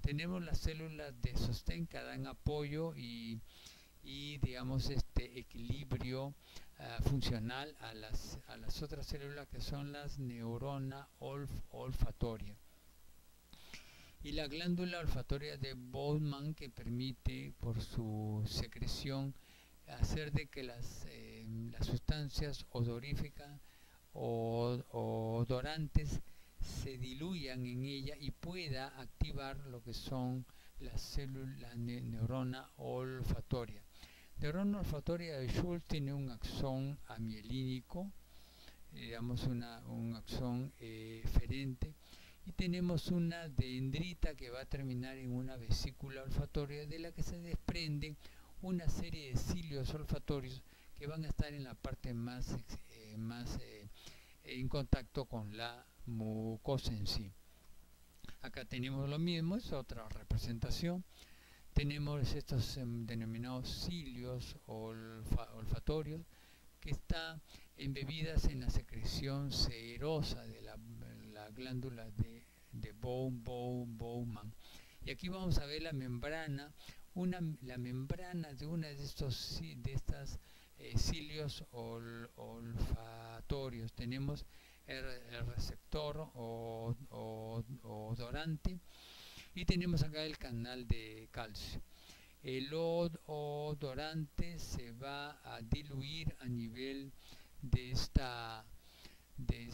Tenemos las células de sostén que dan apoyo y digamos equilibrio funcional a las otras células que son las neuronas olfatorias. Y la glándula olfatoria de Bowman, que permite por su secreción hacer de que las sustancias odoríficas o odorantes se diluyan en ella y pueda activar lo que son las células neurona olfatoria. Neurona olfatoria de Schultz tiene un axón amielínico, digamos un axón eferente, y tenemos una dendrita que va a terminar en una vesícula olfatoria de la que se desprenden una serie de cilios olfatorios que van a estar en la parte más en contacto con la mucosa en sí. Acá tenemos lo mismo, es otra representación. Tenemos estos denominados cilios olfatorios que están embebidas en la secreción serosa de la glándula de Bowman. Y aquí vamos a ver la membrana, la membrana de una de estas cilios olfatorios. Tenemos el receptor odorante Y tenemos acá el canal de calcio. El odorante se va a diluir a nivel de esta de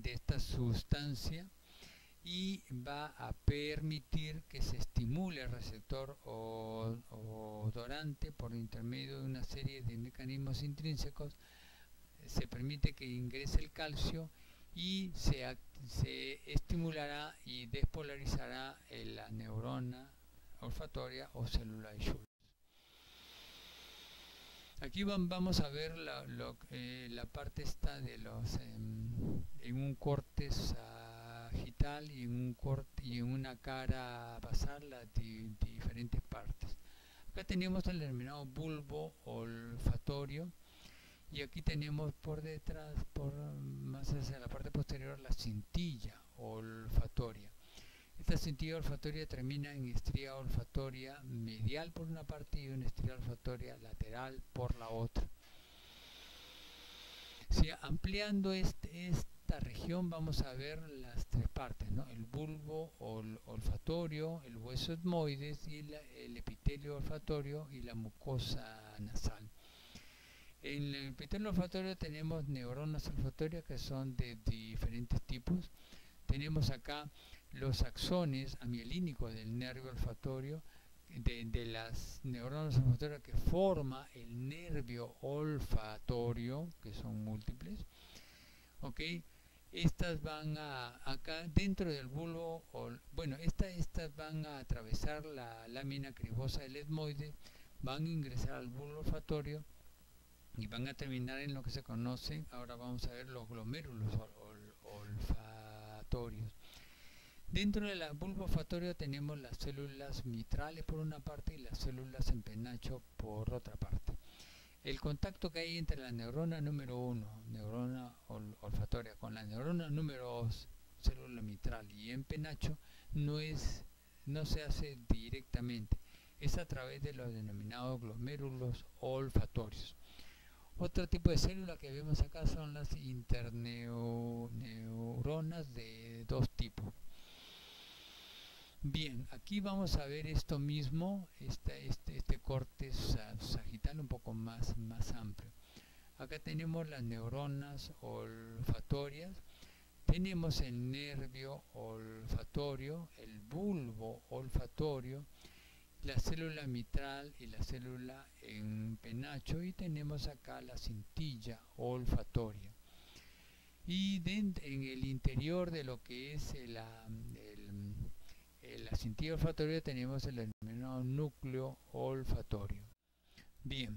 esta sustancia, y va a permitir que se estimule el receptor odorante por intermedio de una serie de mecanismos intrínsecos. Se permite que ingrese el calcio y se estimulará y despolarizará la neurona olfatoria o célula de Schultz. Aquí vamos a ver la parte esta de los en un corte sagital y en una cara basal, las diferentes partes. Acá tenemos el denominado bulbo olfatorio, y aquí tenemos por detrás, más hacia la parte posterior, la cintilla olfatoria. Esta cintilla olfatoria termina en estría olfatoria medial por una parte y una estría olfatoria lateral por la otra. Si ampliando esta región vamos a ver las tres partes, ¿no? El bulbo olfatorio, el hueso etmoides y el epitelio olfatorio y la mucosa nasal. En el epitelio olfatorio tenemos neuronas olfatorias que son de diferentes tipos. Tenemos acá los axones amielínicos del nervio olfatorio, de las neuronas olfatorias que forma el nervio olfatorio, que son múltiples. ¿Ok? Estas van acá dentro del bulbo, estas van a atravesar la lámina cribosa del etmoide, van a ingresar al bulbo olfatorio y van a terminar en lo que se conocen, ahora vamos a ver, los glomérulos olfatorios. Dentro del bulbo olfatorio tenemos las células mitrales por una parte y las células en penacho por otra parte. El contacto que hay entre la neurona número 1, neurona olfatoria, con la neurona número 2, célula mitral y en penacho, no se hace directamente, es a través de los denominados glomérulos olfatorios. Otro tipo de célula que vemos acá son las interneuronas de dos tipos. Bien, aquí vamos a ver esto mismo, este corte sagital un poco más amplio. Acá tenemos las neuronas olfatorias, tenemos el nervio olfatorio, el bulbo olfatorio, la célula mitral y la célula en penacho, y tenemos acá la cintilla olfatoria. Y en el interior de lo que es la cintilla olfatoria tenemos el denominado núcleo olfatorio. Bien,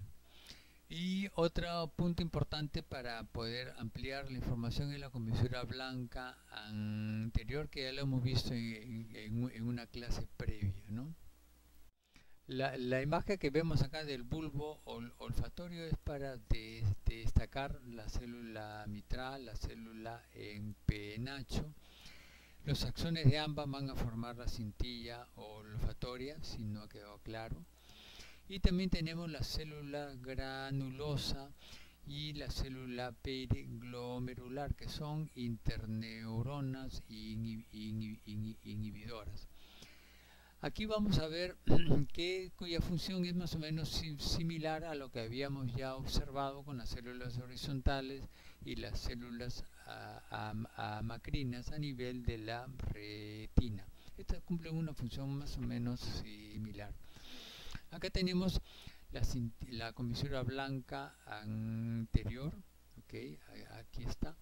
y otro punto importante para poder ampliar la información es la comisura blanca anterior, que ya lo hemos visto en una clase previa, ¿no? La imagen que vemos acá del bulbo olfatorio es para destacar la célula mitral, la célula en penacho. Los axones de ambas van a formar la cintilla olfatoria, si no ha quedado claro. Y también tenemos la célula granulosa y la célula periglomerular, que son interneuronas inhibidoras. Aquí vamos a ver cuya función es más o menos similar a lo que habíamos ya observado con las células horizontales y las células amacrinas a nivel de la retina. Estas cumplen una función más o menos similar. Acá tenemos la comisura blanca anterior, okay, aquí está,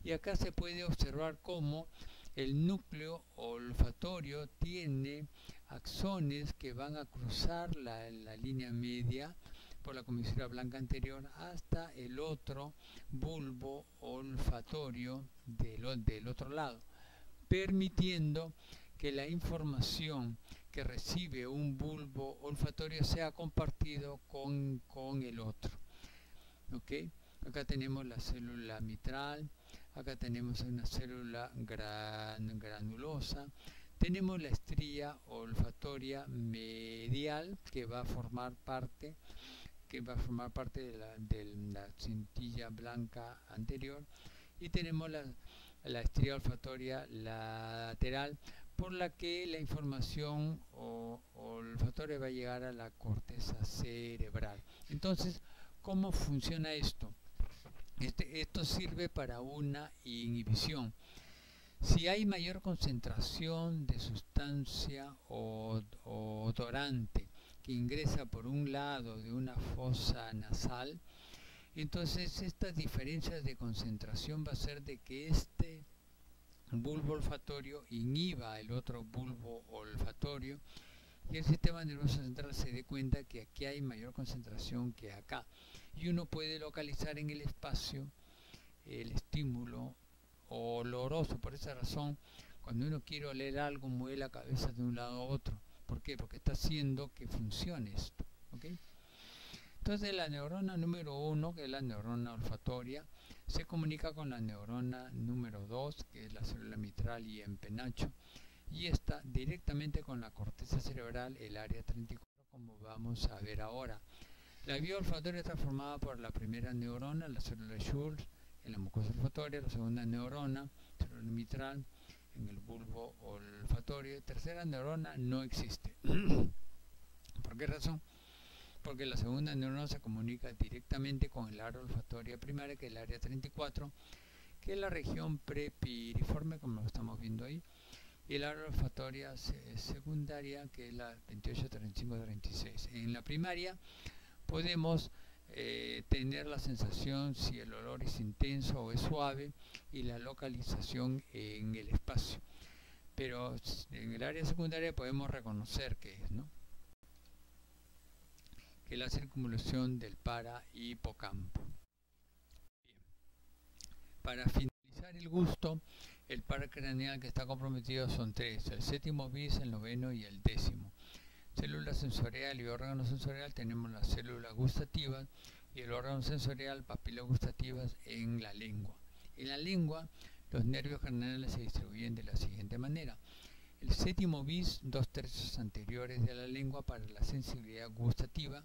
y acá se puede observar cómo el núcleo olfatorio tiene axones que van a cruzar la línea media por la comisura blanca anterior hasta el otro bulbo olfatorio del otro lado, permitiendo que la información que recibe un bulbo olfatorio sea compartido con el otro. ¿Okay? Acá tenemos la célula mitral, acá tenemos una célula granulosa, tenemos la estría olfatoria medial que va a formar parte de la cintilla blanca anterior, y tenemos la estría olfatoria lateral, por la que la información olfatoria va a llegar a la corteza cerebral. Entonces, ¿cómo funciona esto? Esto sirve para una inhibición. Si hay mayor concentración de sustancia odorante que ingresa por un lado de una fosa nasal, entonces estas diferencias de concentración va a ser de que este bulbo olfatorio inhiba el otro bulbo olfatorio y el sistema nervioso central se dé cuenta que aquí hay mayor concentración que acá, y uno puede localizar en el espacio el estímulo oloroso. Por esa razón, cuando uno quiere oler algo, mueve la cabeza de un lado a otro. ¿Por qué? Porque está haciendo que funcione esto, ¿okay? Entonces la neurona número 1, que es la neurona olfatoria, se comunica con la neurona número 2, que es la célula mitral y en penacho, y está directamente con la corteza cerebral, el área 34, como vamos a ver ahora. La vía olfatoria está formada por la primera neurona, la célula Schultz, en la mucosa olfatoria, la segunda neurona, célula mitral, en el bulbo olfatorio. Tercera neurona no existe. ¿Por qué razón? Porque la segunda neurona se comunica directamente con el área olfatoria primaria, que es el área 34, que es la región prepiriforme, como lo estamos viendo ahí, y el área olfatoria secundaria, que es la 28, 35, 36. En la primaria podemos tener la sensación si el olor es intenso o es suave, y la localización en el espacio, pero en el área secundaria podemos reconocer que es, ¿no?, que es la circunvalación del parahipocampo. Bien. Para finalizar el gusto, el par craneal que está comprometido son tres: el séptimo bis, el noveno y el décimo. Célula sensorial y órgano sensorial, tenemos las células gustativas y el órgano sensorial, papilas gustativas en la lengua. En la lengua, los nervios craneales se distribuyen de la siguiente manera: el séptimo bis, 2/3 anteriores de la lengua para la sensibilidad gustativa,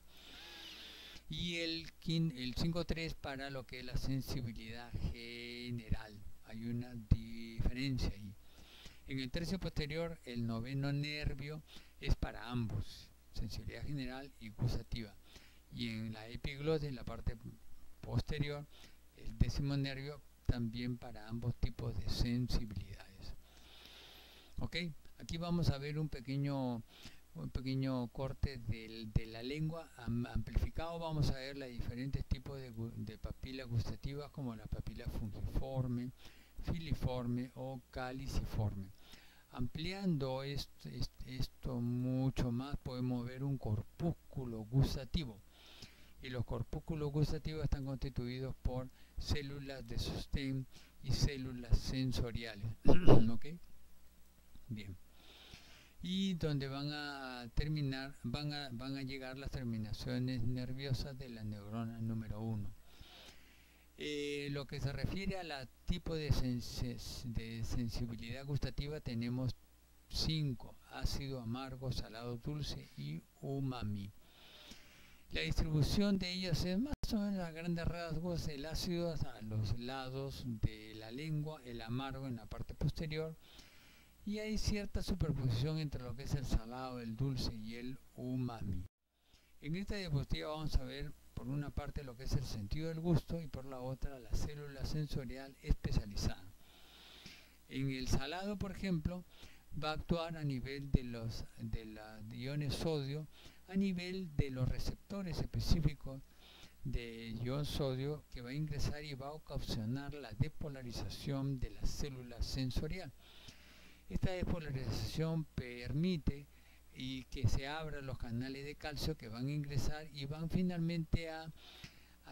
y el 5/3 para lo que es la sensibilidad general. Hay una diferencia ahí. En el tercio posterior, el noveno nervio es para ambos, sensibilidad general y gustativa. Y en la epiglotis, en la parte posterior, el décimo nervio también para ambos tipos de sensibilidades. Ok, aquí vamos a ver un pequeño corte de la lengua amplificado. Vamos a ver los diferentes tipos de papilas gustativas, como la papila fungiforme, filiforme o caliciforme. Ampliando esto mucho más, podemos ver un corpúsculo gustativo, y los corpúsculos gustativos están constituidos por células de sostén y células sensoriales. ¿Ok? Bien. Y donde van a terminar, van a llegar las terminaciones nerviosas de la neurona número 1. Lo que se refiere a la tipo de sensibilidad gustativa, tenemos 5: ácido, amargo, salado, dulce y umami. La distribución de ellas es más o menos a grandes rasgos: el ácido a los lados de la lengua, el amargo en la parte posterior, y hay cierta superposición entre lo que es el salado, el dulce y el umami. En esta diapositiva vamos a ver por una parte lo que es el sentido del gusto y por la otra la célula sensorial especializada. En el salado, por ejemplo, va a actuar a nivel de los iones sodio, a nivel de los receptores específicos de ion sodio, que va a ingresar y va a ocasionar la despolarización de la célula sensorial. Esta despolarización permite que se abran los canales de calcio que van a ingresar y van finalmente a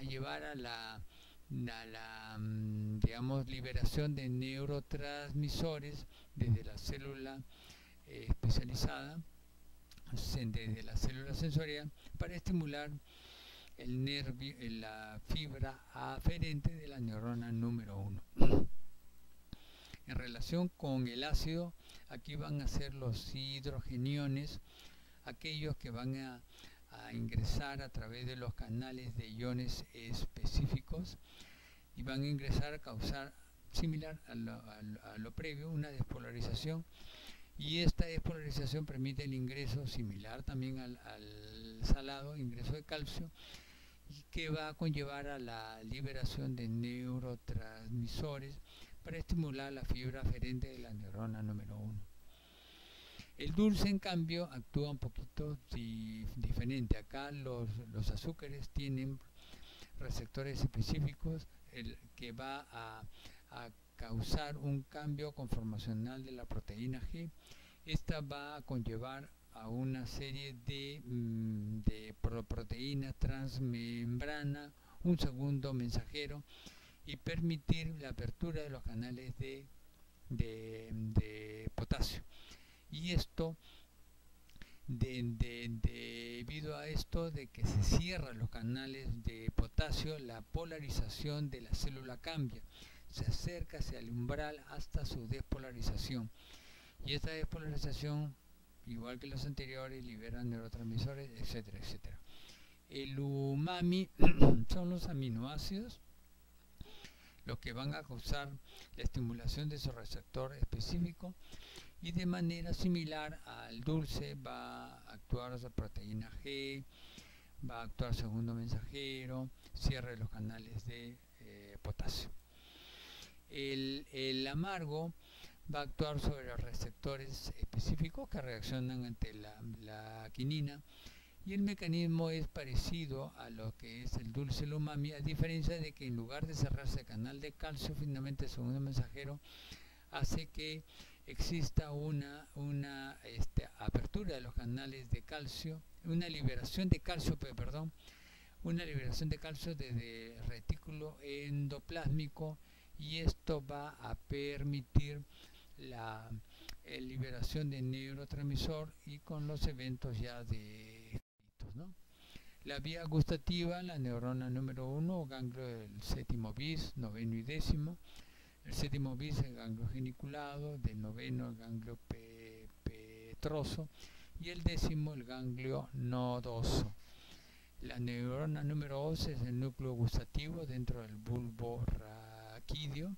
llevar a la digamos, liberación de neurotransmisores desde la célula especializada, desde la célula sensorial, para estimular el nervio, la fibra aferente de la neurona número 1. En relación con el ácido, aquí van a ser los hidrogeniones, aquellos que van a ingresar a través de los canales de iones específicos y van a ingresar a causar similar a lo previo, una despolarización, y esta despolarización permite el ingreso similar también al salado, ingreso de calcio, y que va a conllevar a la liberación de neurotransmisores para estimular la fibra aferente de la neurona número 1. El dulce, en cambio, actúa un poquito diferente. Acá los azúcares tienen receptores específicos que va a causar un cambio conformacional de la proteína G. Esta va a conllevar a una serie de proteínas transmembrana, un segundo mensajero, y permitir la apertura de los canales de potasio. Y esto, debido a esto de que se cierran los canales de potasio, la polarización de la célula cambia, se acerca hacia el umbral hasta su despolarización. Y esta despolarización, igual que los anteriores, libera neurotransmisores, etcétera, etcétera. El umami son los aminoácidos los que van a causar la estimulación de su receptor específico, y de manera similar al dulce va a actuar la proteína G, va a actuar segundo mensajero, cierre los canales de potasio. El amargo va a actuar sobre los receptores específicos que reaccionan ante la quinina, y el mecanismo es parecido a lo que es el dulce, el umami, a diferencia de que en lugar de cerrarse el canal de calcio, finalmente el segundo mensajero hace que exista una apertura de los canales de calcio, una liberación de calcio, desde el retículo endoplásmico, y esto va a permitir la liberación de neurotransmisor y con los eventos ya descritos, ¿no? La vía gustativa, la neurona número 1, ganglio del séptimo bis, noveno y décimo. El séptimo bis, el ganglio geniculado, del noveno el ganglio petroso, y el décimo el ganglio nodoso. La neurona número 11 es el núcleo gustativo dentro del bulbo raquídeo,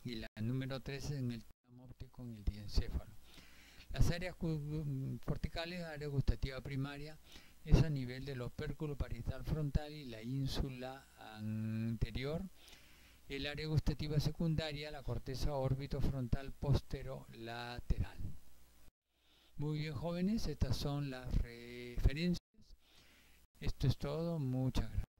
y la número 13 en el tálamo óptico en el diencéfalo. Las áreas corticales, área gustativa primaria, es a nivel del opérculo parietal frontal y la ínsula anterior. El área gustativa secundaria, la corteza orbitofrontal posterolateral. Muy bien, jóvenes, estas son las referencias. Esto es todo, muchas gracias.